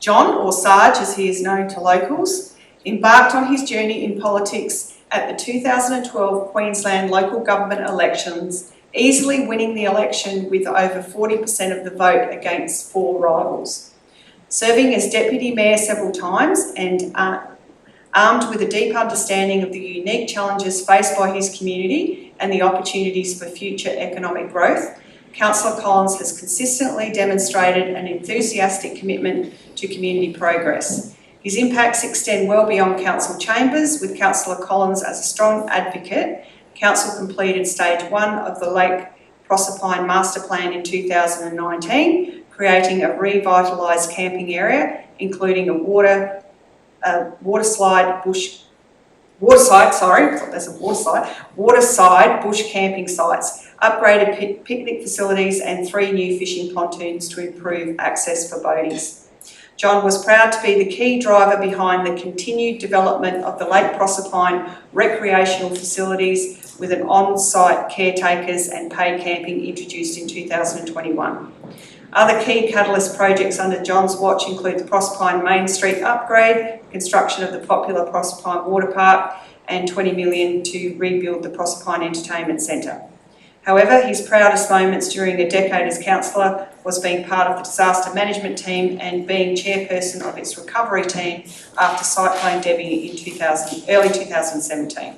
John, or Sarge as he is known to locals, embarked on his journey in politics at the 2012 Queensland local government elections, easily winning the election with over 40% of the vote against 4 rivals. Serving as Deputy Mayor several times and armed with a deep understanding of the unique challenges faced by his community and the opportunities for future economic growth, Councillor Collins has consistently demonstrated an enthusiastic commitment to community progress. His impacts extend well beyond council chambers, with Councillor Collins as a strong advocate. Council completed stage 1 of the Lake Proserpine Master Plan in 2019, creating a revitalised camping area, including a waterside bush camping sites, upgraded picnic facilities and 3 new fishing pontoons to improve access for boaties. John was proud to be the key driver behind the continued development of the Lake Proserpine recreational facilities with an on-site caretakers and paid camping introduced in 2021. Other key catalyst projects under John's watch include the Proserpine Main Street upgrade, construction of the popular Proserpine Water Park and $20 million to rebuild the Proserpine Entertainment Centre. However, his proudest moments during a decade as councillor was being part of the disaster management team and being chairperson of its recovery team after Cyclone Debbie in early 2017.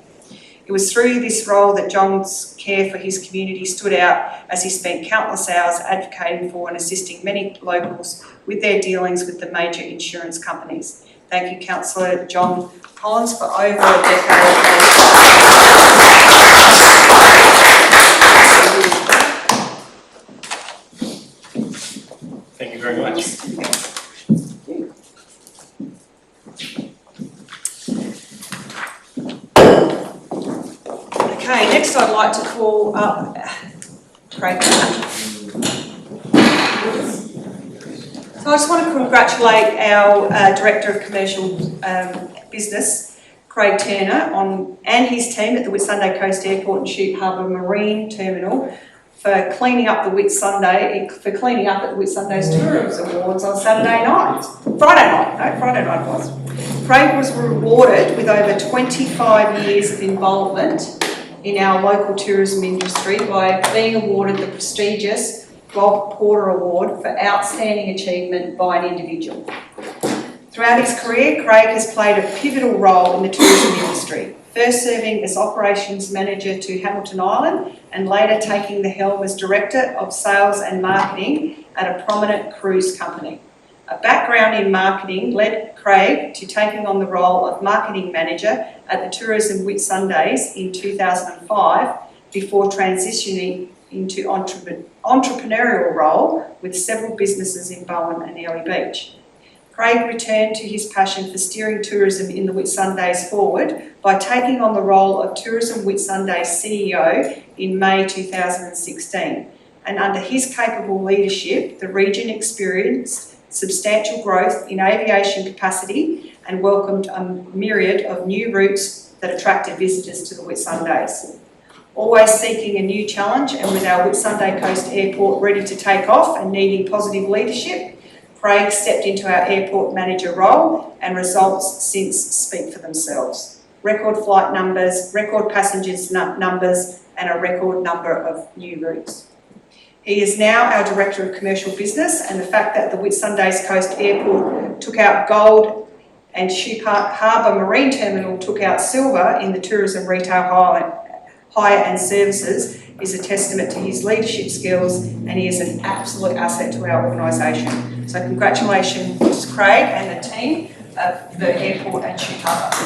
It was through this role that John's care for his community stood out, as he spent countless hours advocating for and assisting many locals with their dealings with the major insurance companies. Thank you, Councillor John Collins, for over a decade. Thank you very much. Okay, next I'd like to call up Craig. So I just want to congratulate our Director of Commercial Business, Craig Turner, and his team at the Whitsunday Coast Airport and Shute Harbour Marine Terminal for cleaning up at the Whitsunday's Tourism Awards on Friday night it was. Craig was rewarded with over 25 years of involvement in our local tourism industry by being awarded the prestigious Bob Porter Award for Outstanding Achievement by an Individual. Throughout his career, Craig has played a pivotal role in the tourism industry, first serving as Operations Manager to Hamilton Island and later taking the helm as Director of Sales and Marketing at a prominent cruise company. A background in marketing led Craig to taking on the role of marketing manager at the Tourism Whitsundays in 2005 before transitioning into entrepreneurial role with several businesses in Bowen and Airlie Beach. Craig returned to his passion for steering tourism in the Whitsundays forward by taking on the role of Tourism Whitsundays CEO in May 2016. And under his capable leadership, the region experienced substantial growth in aviation capacity and welcomed a myriad of new routes that attracted visitors to the Whitsundays. Always seeking a new challenge, and with our Whitsunday Coast Airport ready to take off and needing positive leadership, Craig stepped into our airport manager role, and results since speak for themselves. Record flight numbers, record passengers numbers, and a record number of new routes. He is now our Director of Commercial Business, and the fact that the Whitsundays Coast Airport took out gold and Ship Harbour Marine Terminal took out silver in the tourism retail hire and services is a testament to his leadership skills, and he is an absolute asset to our organisation. So congratulations to Craig and the team of the airport and Ship Harbour.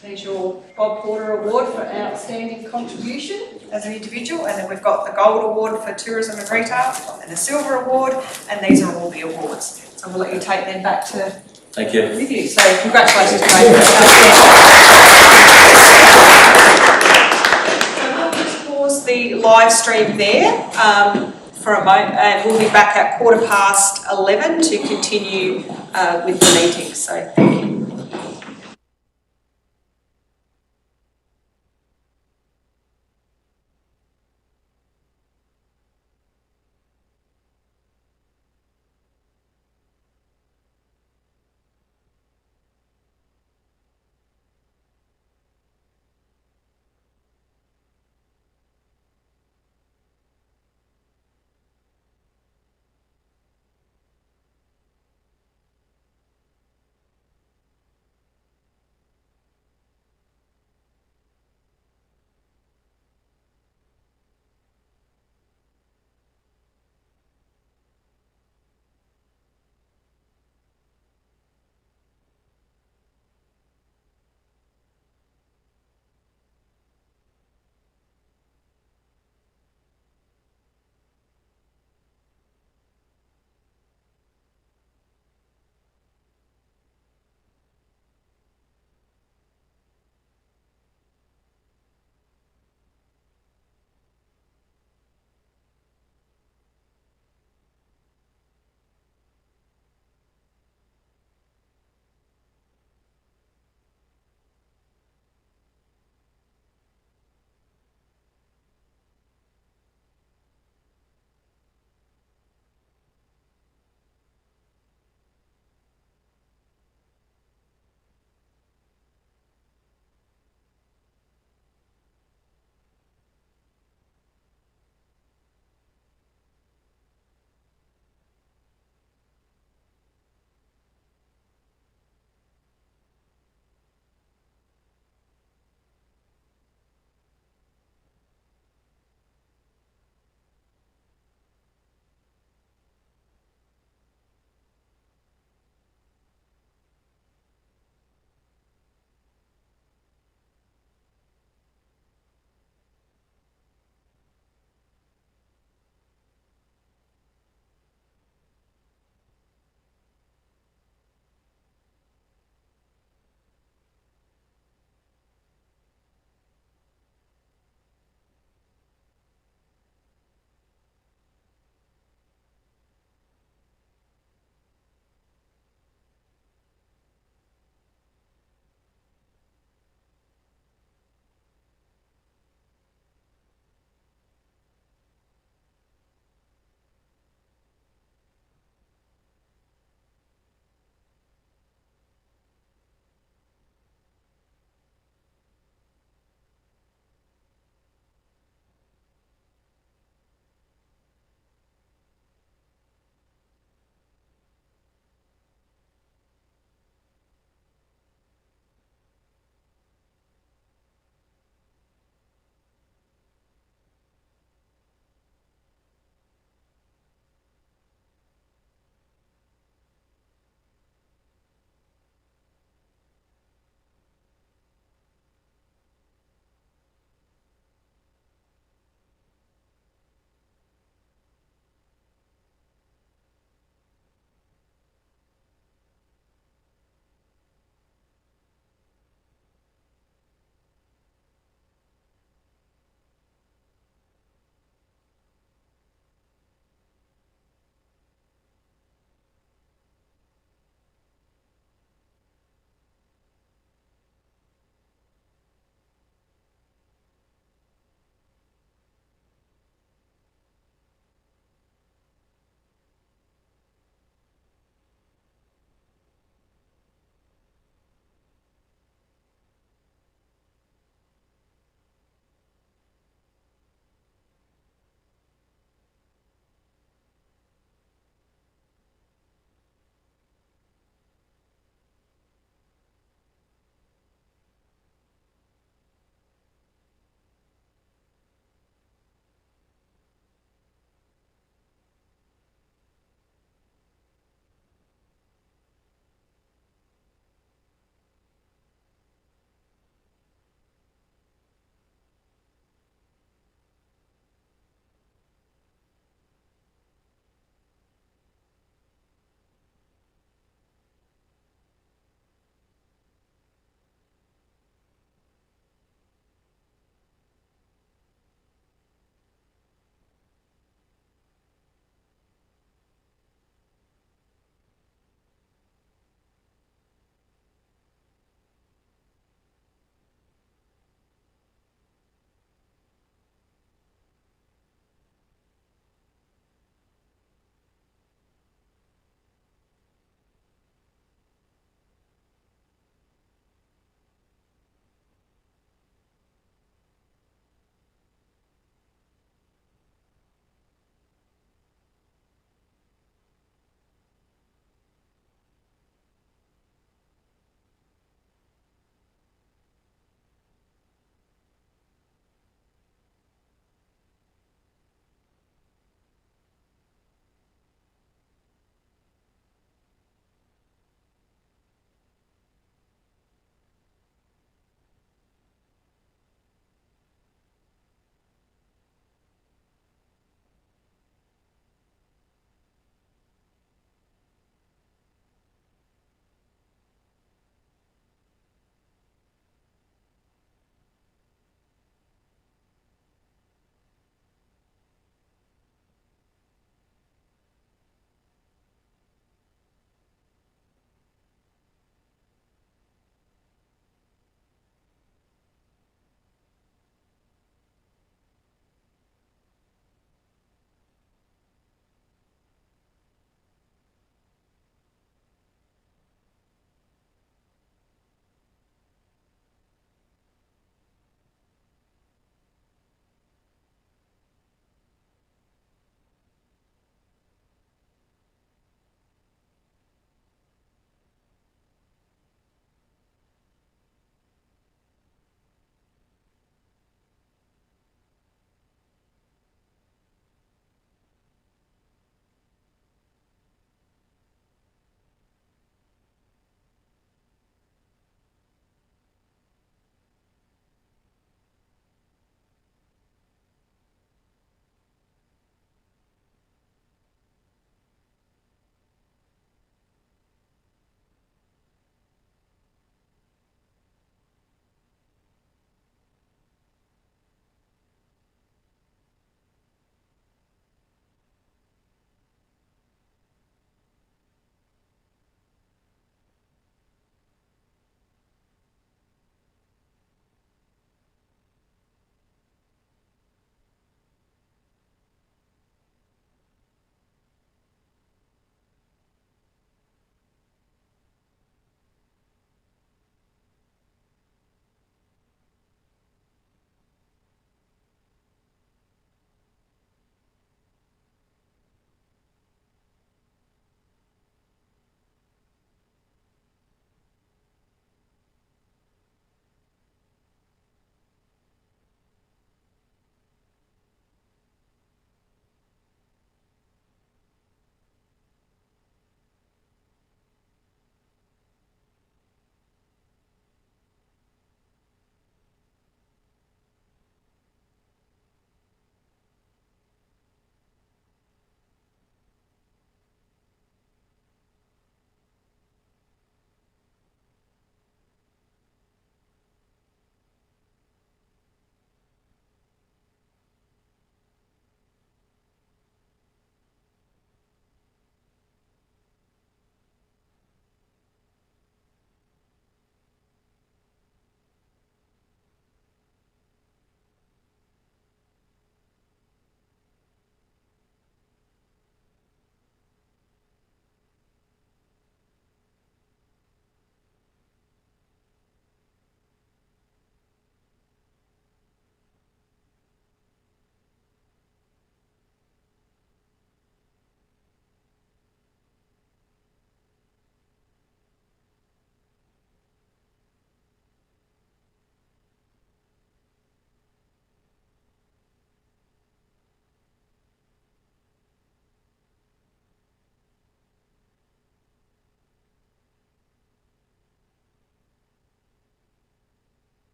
There's your Bob Porter Award for outstanding contribution as an individual, and then we've got the Gold Award for Tourism and Retail and the Silver Award, and these are all the awards. So we'll let you take them back to Thank you. with you. So congratulations, Craig. So we'll just pause the live stream there for a moment, and we'll be back at 11:15 to continue with the meeting. So thank you.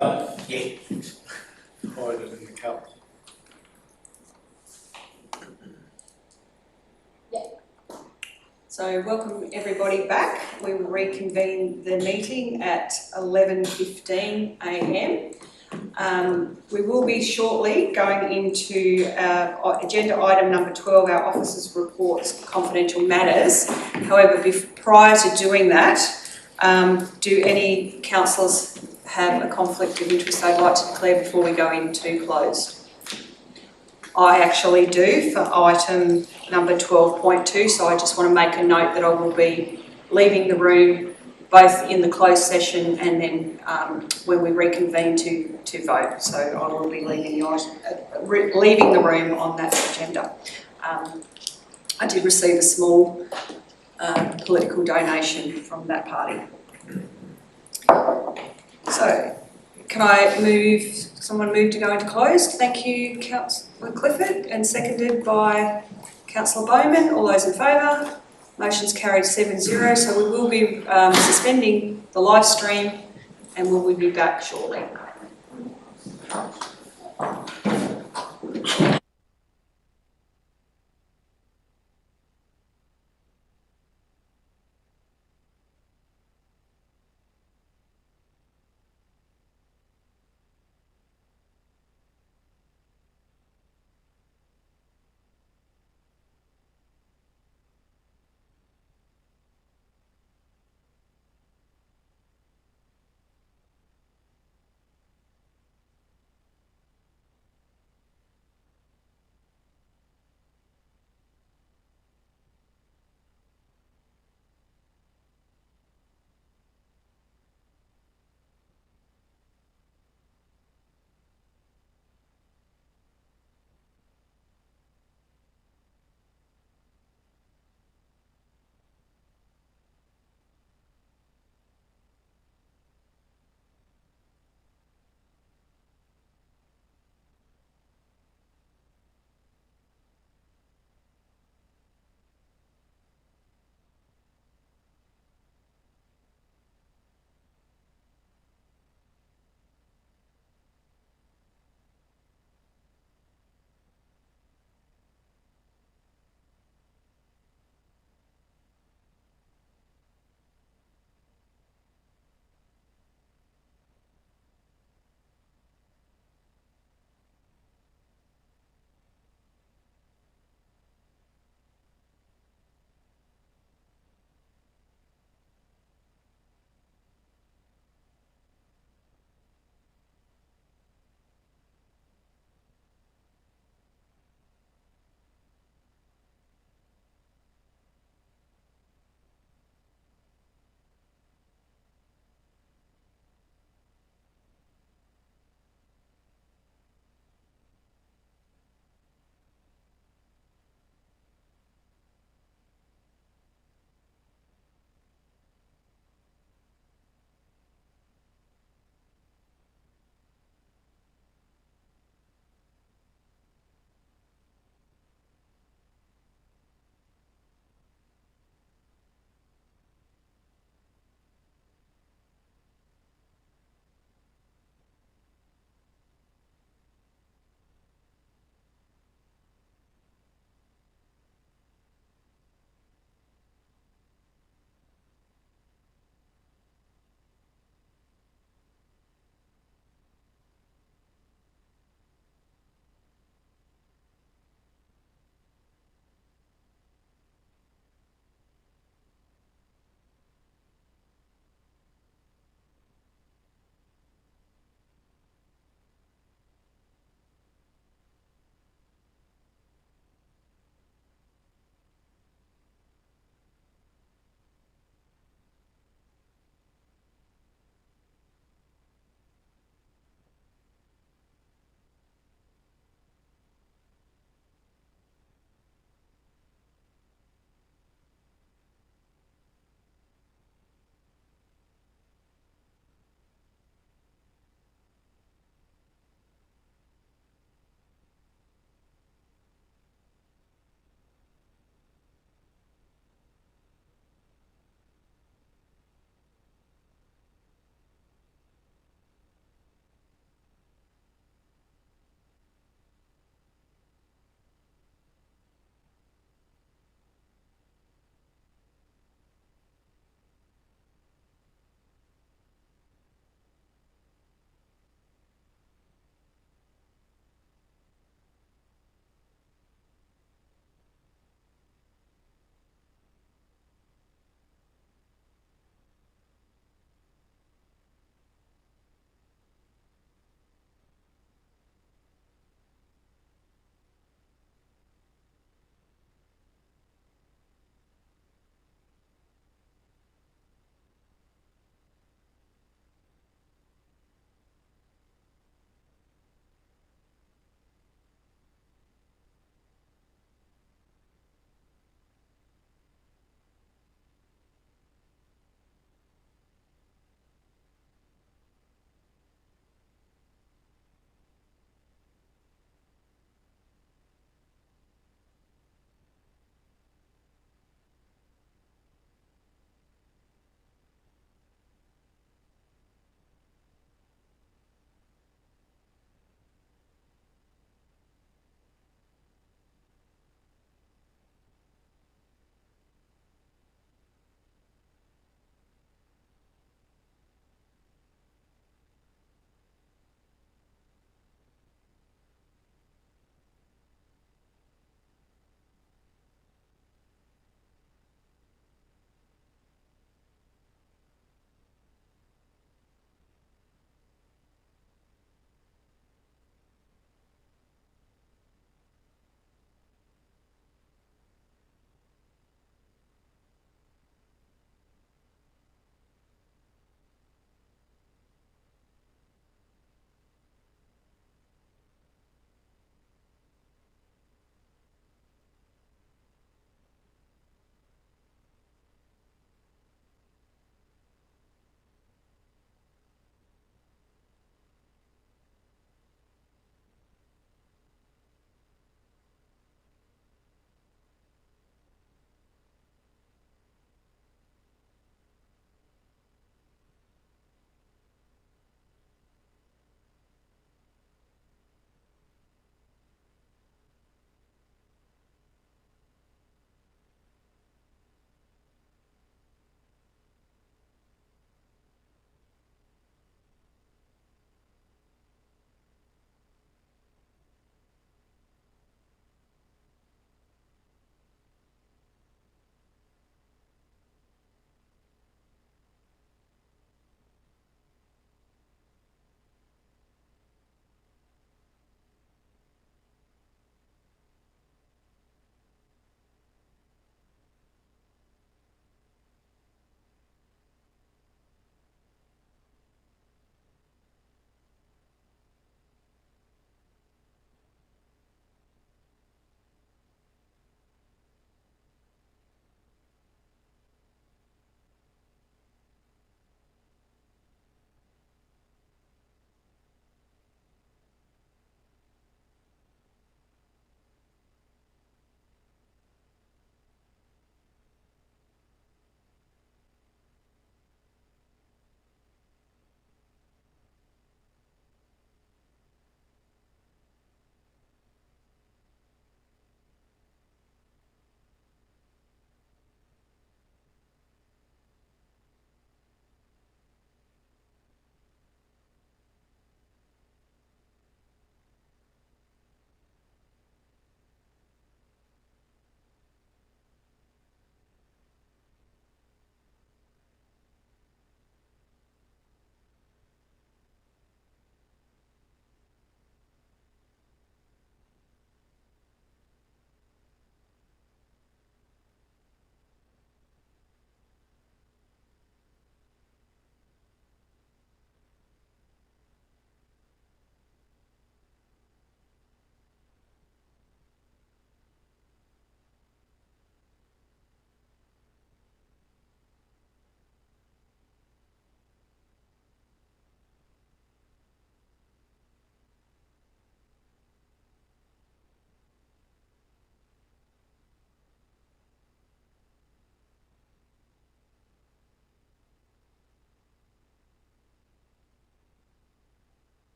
Yeah. Hide it in the cup. So welcome everybody back. We will reconvene the meeting at 11:15 a.m. We will be shortly going into agenda item number 12, our officers' reports, confidential matters. However, prior to doing that, do any councillors have a conflict of interest they'd like to declare before we go into closed? I actually do for item number 12.2, so I just want to make a note that I will be leaving the room both in the closed session and then when we reconvene to vote. So I will be leaving the room on that agenda. I did receive a small political donation from that party. So, can I someone move to go into closed? Thank you, Councillor Clifford, and seconded by Councillor Bowman. All those in favour? Motion's carried 7-0, so we will be suspending the live stream and we will be back shortly.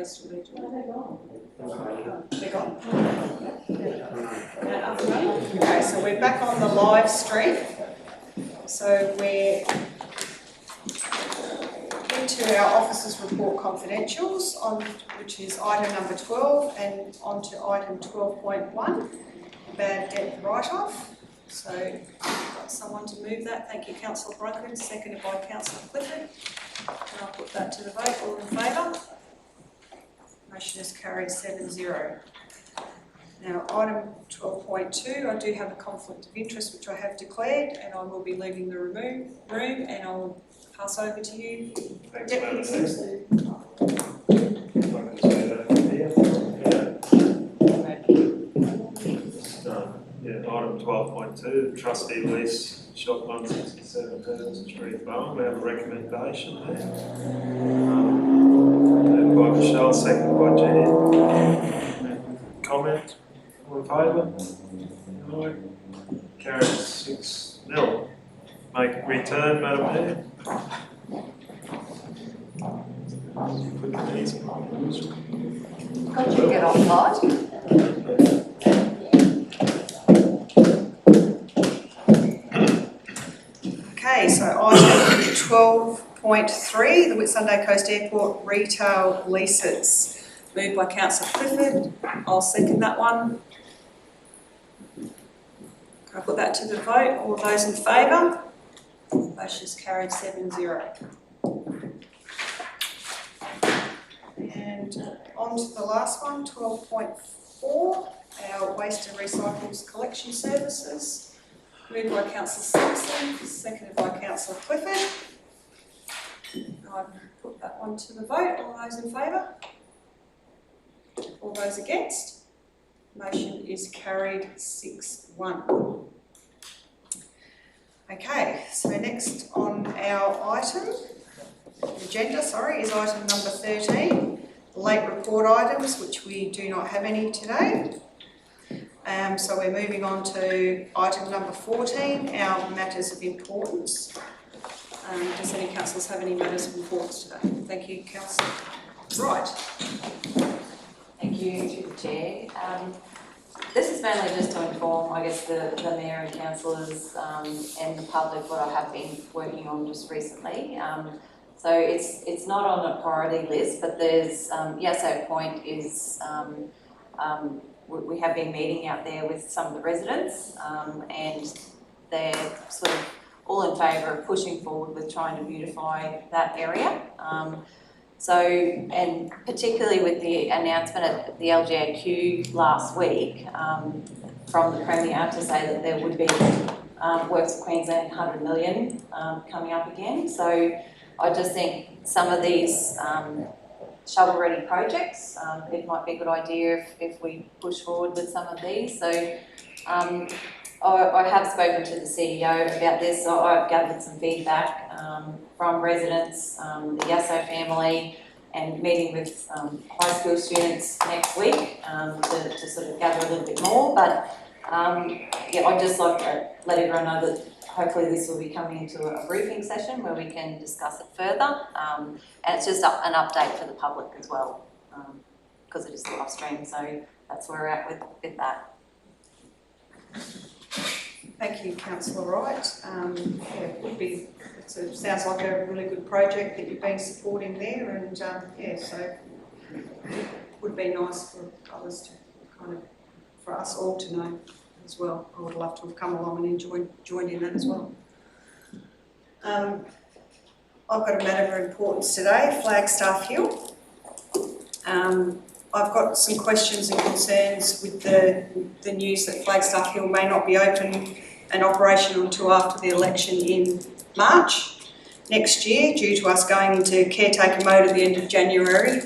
still need to? They're gone. Okay, so we're back on the live stream. So we're into our officers' report confidentials, which is item number 12, and on to item 12.1, bad debt write-off. So got someone to move that. Thank you, Councillor Brunken, seconded by Councillor Clifford. And I'll put that to the vote. All in favour? Motion is carried 7-0. Now, item 12.2, I do have a conflict of interest which I have declared, and I will be leaving the room, and I will pass over to you, Thanks, Deputy Madam Simpson. If I can say that here. Item 12.2, trustee lease, shop 167 Townsend Street, Bowen. We have a recommendation there. Moved by Michelle, seconded by Jan. Comment? All in favour? No. Carried 6-0. Make return, Madam Mayor. Put the easy one. Can't you get off light? Okay, so item 12.3, the Whitsunday Coast Airport retail leases. Moved by Councillor Clifford. I'll second that one. Can I put that to the vote? All those in favour? Motion is carried 7-0. And on to the last one, 12.4, our waste and recycles collection services. Moved by Councillor Simpson, seconded by Councillor Clifford. I'll put that one to the vote. All those in favour? All those against? Motion is carried 6-1. Okay, so next on our agenda, is item number 13, late report items, which we do not have any today. So we're moving on to item number 14, our matters of importance. Does any councillors have any matters of importance today? Thank you, Councillor. Right. Thank you to the Chair. This is mainly just to inform, I guess, the Mayor and councillors and the public what I have been working on just recently. So it's not on a priority list, but there's, Yasso Point is, we have been meeting out there with some of the residents and they're sort of all in favour of pushing forward with trying to beautify that area. And particularly with the announcement at the LGAQ last week from the Premier to say that there would be Works of Queensland 100 million coming up again. So I just think some of these shovel-ready projects, it might be a good idea if we push forward with some of these. So I have spoken to the CEO about this, so I've gathered some feedback from residents, the Yasso family, and meeting with high school students next week to sort of gather a little bit more. But I'd just like to let everyone know that hopefully this will be coming into a briefing session where we can discuss it further. And it's just an update for the public as well, because it is live stream, so that's where we're at with that. Thank you, Councillor Wright. It sounds like a really good project that you've been supporting there, and so it would be nice for others to for us all to know as well. I would love to have come along and joined in that as well. I've got a matter of importance today, Flagstaff Hill. I've got some questions and concerns with the news that Flagstaff Hill may not be open and operational until after the election in March next year, due to us going into caretaker mode at the end of January,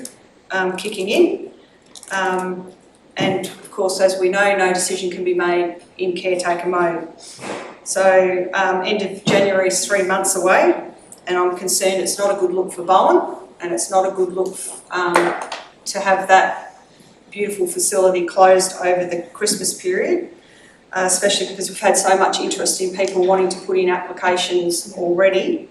kicking in. And of course, as we know, no decision can be made in caretaker mode. So end of January is 3 months away, and I'm concerned it's not a good look for Bowen, and it's not a good look to have that beautiful facility closed over the Christmas period, especially because we've had so much interest in people wanting to put in applications already.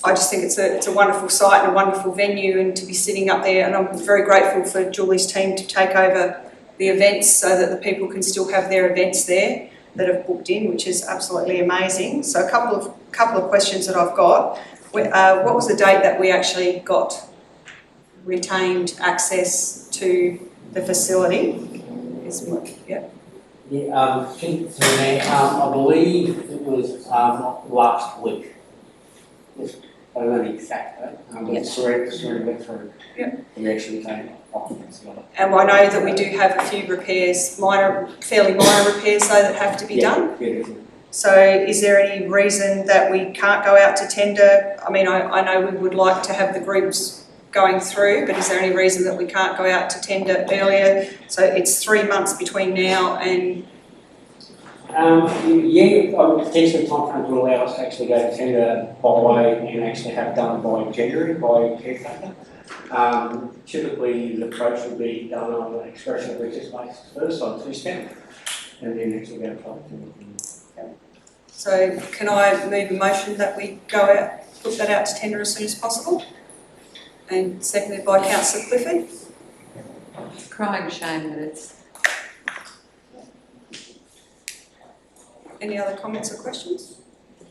I just think it's a wonderful site and a wonderful venue, and to be sitting up there, and I'm very grateful for Julie's team to take over the events so that the people can still have their events there that have booked in, which is absolutely amazing. So a couple of questions that I've got. What was the date that we actually got retained access to the facility? Yeah, through Mayor, I believe it was last week. I don't know the exact date, but Serena went through. We actually came occupancy on it. And I know that we do have a few repairs, fairly minor repairs though, that have to be done. So is there any reason that we can't go out to tender? I mean, I know we would like to have the groups going through, but is there any reason that we can't go out to tender earlier? So it's 3 months between now and... Potentially timeframes will allow us to actually go to tender by and actually have done by January by caretaker. Typically, the approach would be done on an expression of interest basis first on 2 step, and then actually go to. So can I move a motion that we go out, put that out to tender as soon as possible? And seconded by Councillor Clifford. Crying shame that it's... Any other comments or questions?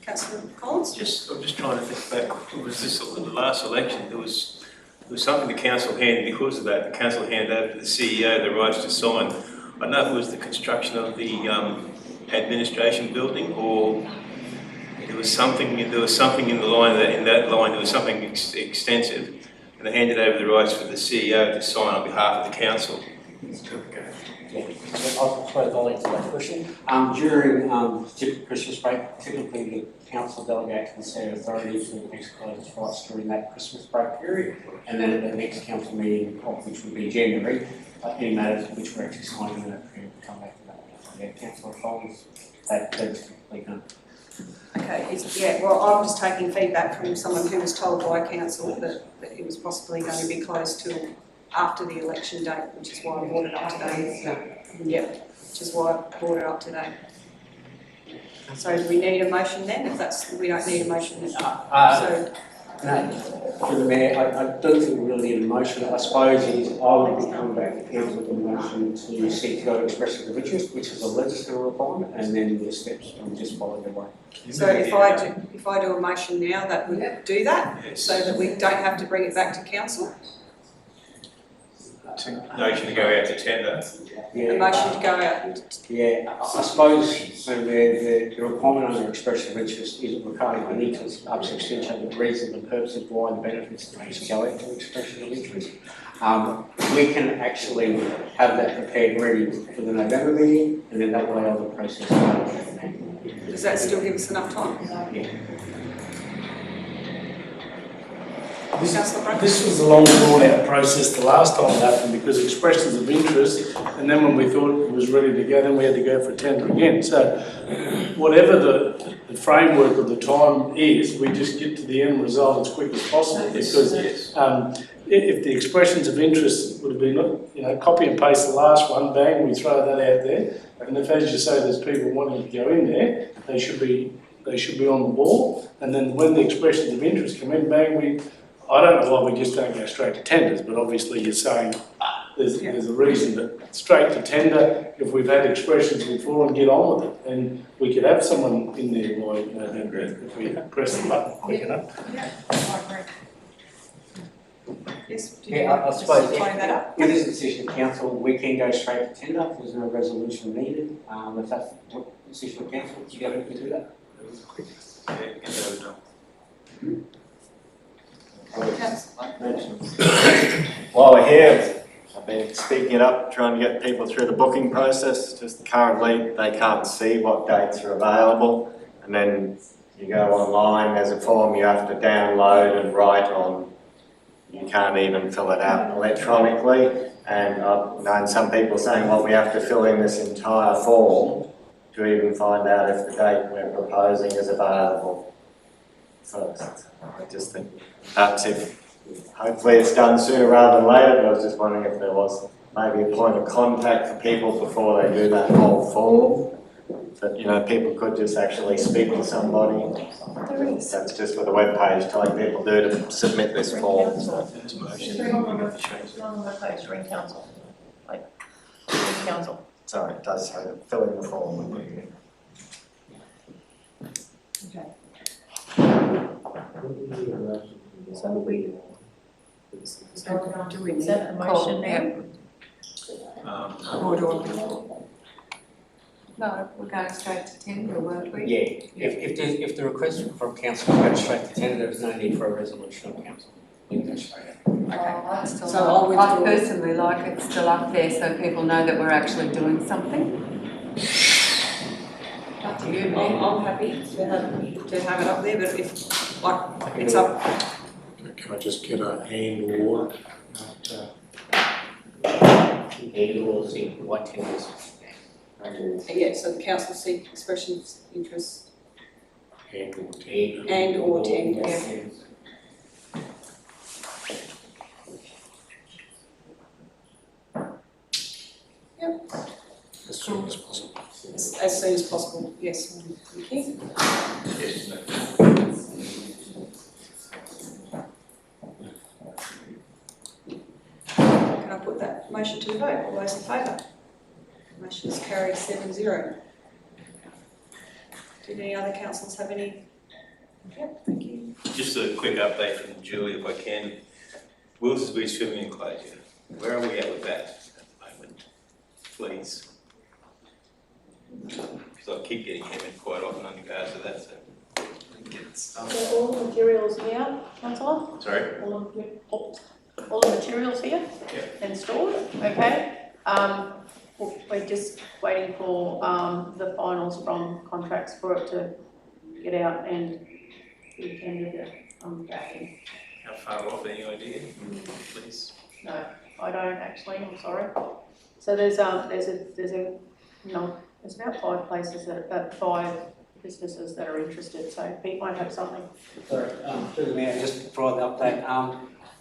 Councillor Collins? I'm just trying to think back. It was this the last election. There was something the council handed. Because of that, the council handed over to the CEO the rights to sign. I don't know if it was the construction of the administration building, or there was something in the line that there was something extensive, and they handed over the rights for the CEO to sign on behalf of the council. I'll answer that question. During Christmas break, typically the council delegates and set authority to exercise rights during that Christmas break period, and then at the next council meeting, which would be January, any matters which were actually signed in that period would come back to that. Yeah, Councillor Collins, that's typically done. Okay, well, I'm just taking feedback from someone who was told by council that it was possibly going to be closed till after the election date, which is why I brought it up today. Which is why I brought it up today. So do we need a motion then? We don't need a motion then. For the Mayor, I don't think we really need a motion. I suppose I would be coming back to council with a motion to seek to go to expression of interest, which is a legislative requirement, and then the steps will just follow their way. So if I do a motion now, that would do that, so that we don't have to bring it back to council? Motion to go out to tender. A motion to go out. I suppose the requirement under expression of interest is regarding the need to substantiate the reason and purposes why the benefits to actually go out to expression of interest. We can actually have that prepared ready for the November meeting, and then that way all the process goes. Does that still give us enough time? Yeah. This was a long drawn out process the last time it happened, because expressions of interest, and then when we thought it was ready to go, then we had to go for a tender again. So whatever the framework of the time is, we just get to the end result as quick as possible, because if the expressions of interest would have been, copy and paste the last one, bang, we throw that out there, and if, as you say, there's people wanting to go in there, they should be on the ball, and then when the expressions of interest come in, bang, I don't know why we just don't go straight to tenders, but obviously you're saying there's a reason that straight to tender, if we've had expressions before, and get on with it. And we could have someone in there by November if we press the button quick enough. Yeah, I agree. Yes, I suppose if it is a decision of council, we can go straight to tender. There's no resolution needed. If that's the decision of council, you go to do that. While we're here, I've been speaking it up, trying to get people through the booking process. Just currently, they can't see what dates are available, and then you go online, there's a form you have to download and write on. You can't even fill it out electronically, and I've known some people saying, well, we have to fill in this entire form to even find out if the date we're proposing is available first. I just think perhaps hopefully it's done sooner rather than later, but I was just wondering if there was maybe a point of contact for people before they do that whole form, that, you know, people could just actually speak to somebody. That's just what the webpage telling people do to submit this form. So. On the page, ring council. Like, ring council. Sorry, it does say fill in the form. Okay. So we. So do we need a motion now? Or do we? No, we're going straight to tender, weren't we? Yeah, if the request from council goes straight to tender, there is no need for a resolution of council. We can go straight in. I'd still So I'll I withdraw. personally like it still up there so people know that we're actually doing something. Up to you, man. I'm happy to have it up there, but if, like, it's up. Can I just get a and or? And or see what tenders. Yeah, so the council seek expression of interest And or and or tender. Yep. as soon as possible. As soon as possible, yes, thank you. Can I put that motion to the vote? All those in favour? Motion is carried 7-0. Did any other councillors have any? Yep, thank you. Just a quick update from Julie, if I can. Wilson's Beach swimming enclosure. Where are we at with that at the moment? Please. Because I keep getting hit quite often on regards to that, so. So all the materials here, councillor? Sorry? All the materials here? Yeah. And stored, okay? We're just waiting for the finals from contracts for it to get out and be tendered backing. How far off, any idea? Please. No, I don't actually, I'm sorry. So there's about 5 places that, 5 businesses that are interested, so Pete might have something. Sorry, through the mayor, just to provide the update,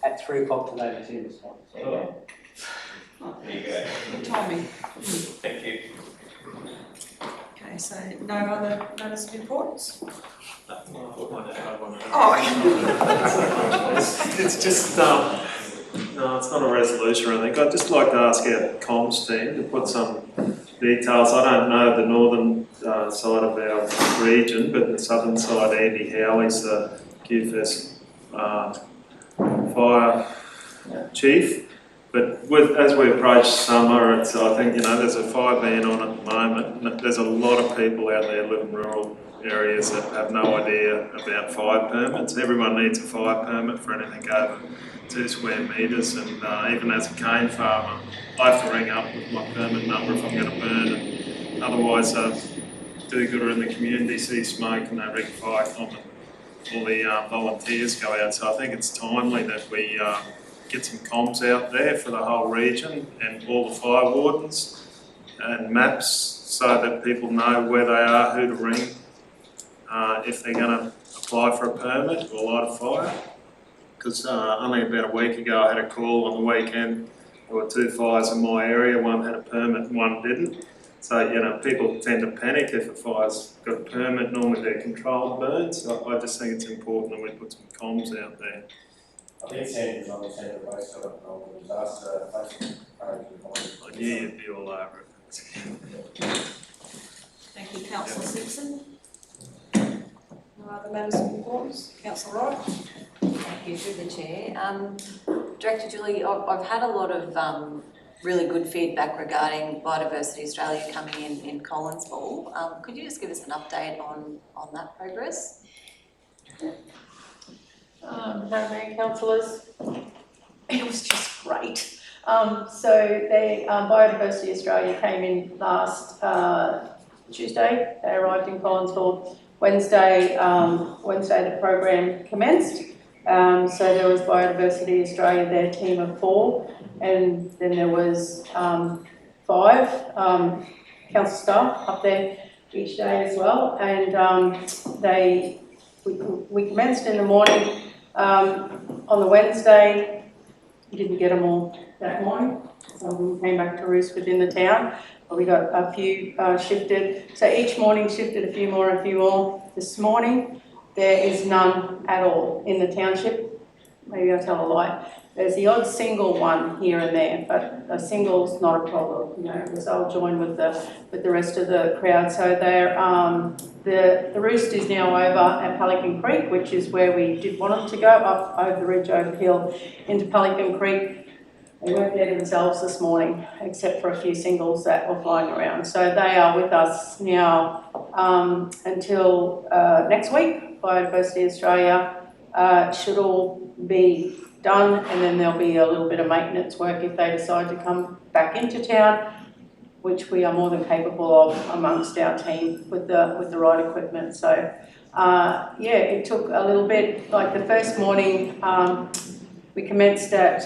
at 3 o'clock today, the tender's on. There you go. Good timing. Thank you. Okay, so no other notice of importance? Oh, it's just, no, it's not a resolution or anything. I'd just like to ask our comms team to put some details. I don't know the northern side of our region, but the southern side, Andy Howley's the QFS fire chief. But as we approach summer, I think, there's a fire ban on at the moment. There's a lot of people out there living in rural areas that have no idea about fire permits. Everyone needs a fire permit for anything over 2 square metres, and even as a cane farmer, I have to ring up with my permit number if I'm going to burn it. Otherwise, do-gooder in the community see smoke and they ring fire comp and all the volunteers go out. So I think it's timely that we get some comms out there for the whole region and all the fire wardens and maps so that people know where they are, who to ring if they're going to apply for a permit or light a fire. Because only about a week ago I had a call on the weekend. There were 2 fires in my area, one had a permit and one didn't. So, people tend to panic if a fire's got a permit. Normally they're controlled burns. So I just think it's important that we put some comms out there. I think Sandy's on the centre of West disaster. I knew you'd be all over it. Thank you, Councillor Simpson. No other matters of importance? Councillor Wright? Thank you, through the chair. Director Julie, I've had a lot of really good feedback regarding Biodiversity Australia coming in Collinsville. Could you just give us an update on that progress? Madam Mayor, councillors, it was just great. So Biodiversity Australia came in last Tuesday. They arrived in Collinsville. Wednesday the program commenced. So there was Biodiversity Australia, their team of 4, and then there was 5 council staff up there each day as well. And we commenced in the morning. On the Wednesday, we didn't get them all that morning. Some of them came back to roost within the town. But we got a few shifted. So each morning shifted a few more. This morning, there is none at all in the township. Maybe I'll tell a lie. There's the odd single one here and there, but a single's not a problem, you know, because they'll join with the rest of the crowd. So they're the roost is now over at Pelican Creek, which is where we did want them to go, up over the ridge, over the hill into Pelican Creek. They weren't there themselves this morning, except for a few singles that were flying around. So they are with us now until next week. Biodiversity Australia should all be done, and then there'll be a little bit of maintenance work if they decide to come back into town, which we are more than capable of amongst our team with the right equipment. So yeah, it took a little bit. Like the first morning, we commenced with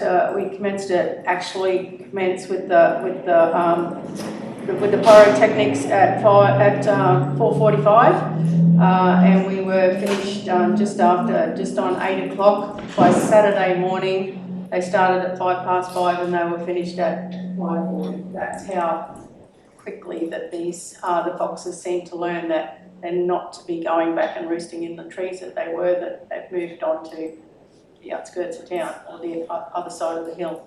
the pyrotechnics at 4:45. And we were finished just on 8 o'clock. By Saturday morning, they started at 5:05 and they were finished at 5:40. That's how quickly that the foxes seem to learn that they're not to be going back and roosting in the trees that they were, that they've moved on to the outskirts of town or the other side of the hill.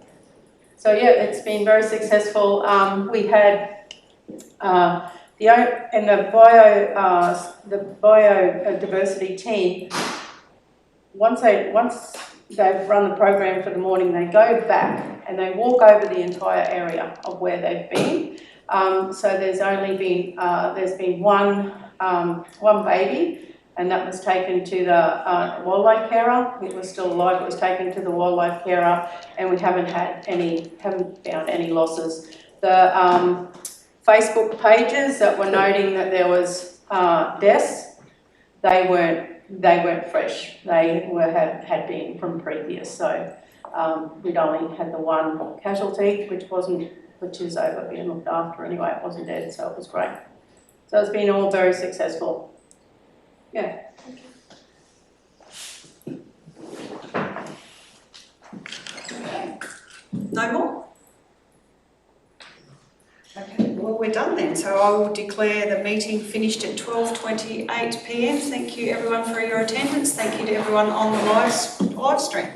So yeah, it's been very successful. We had the biodiversity team, once they've run the program for the morning, they go back and they walk over the entire area of where they've been. So there's been one baby, and that was taken to the wildlife carer. It was still alive. It was taken to the wildlife carer, and we haven't found any losses. The Facebook pages that were noting that there was deaths, they weren't fresh. They had been from previous. So we'd only had the one casualty, which is over being looked after anyway. It wasn't dead, so it was great. So it's been all very successful. Yeah. No more? Okay, well, we're done then. So I will declare the meeting finished at 12:28 p.m. Thank you everyone for your attendance. Thank you to everyone on the live stream.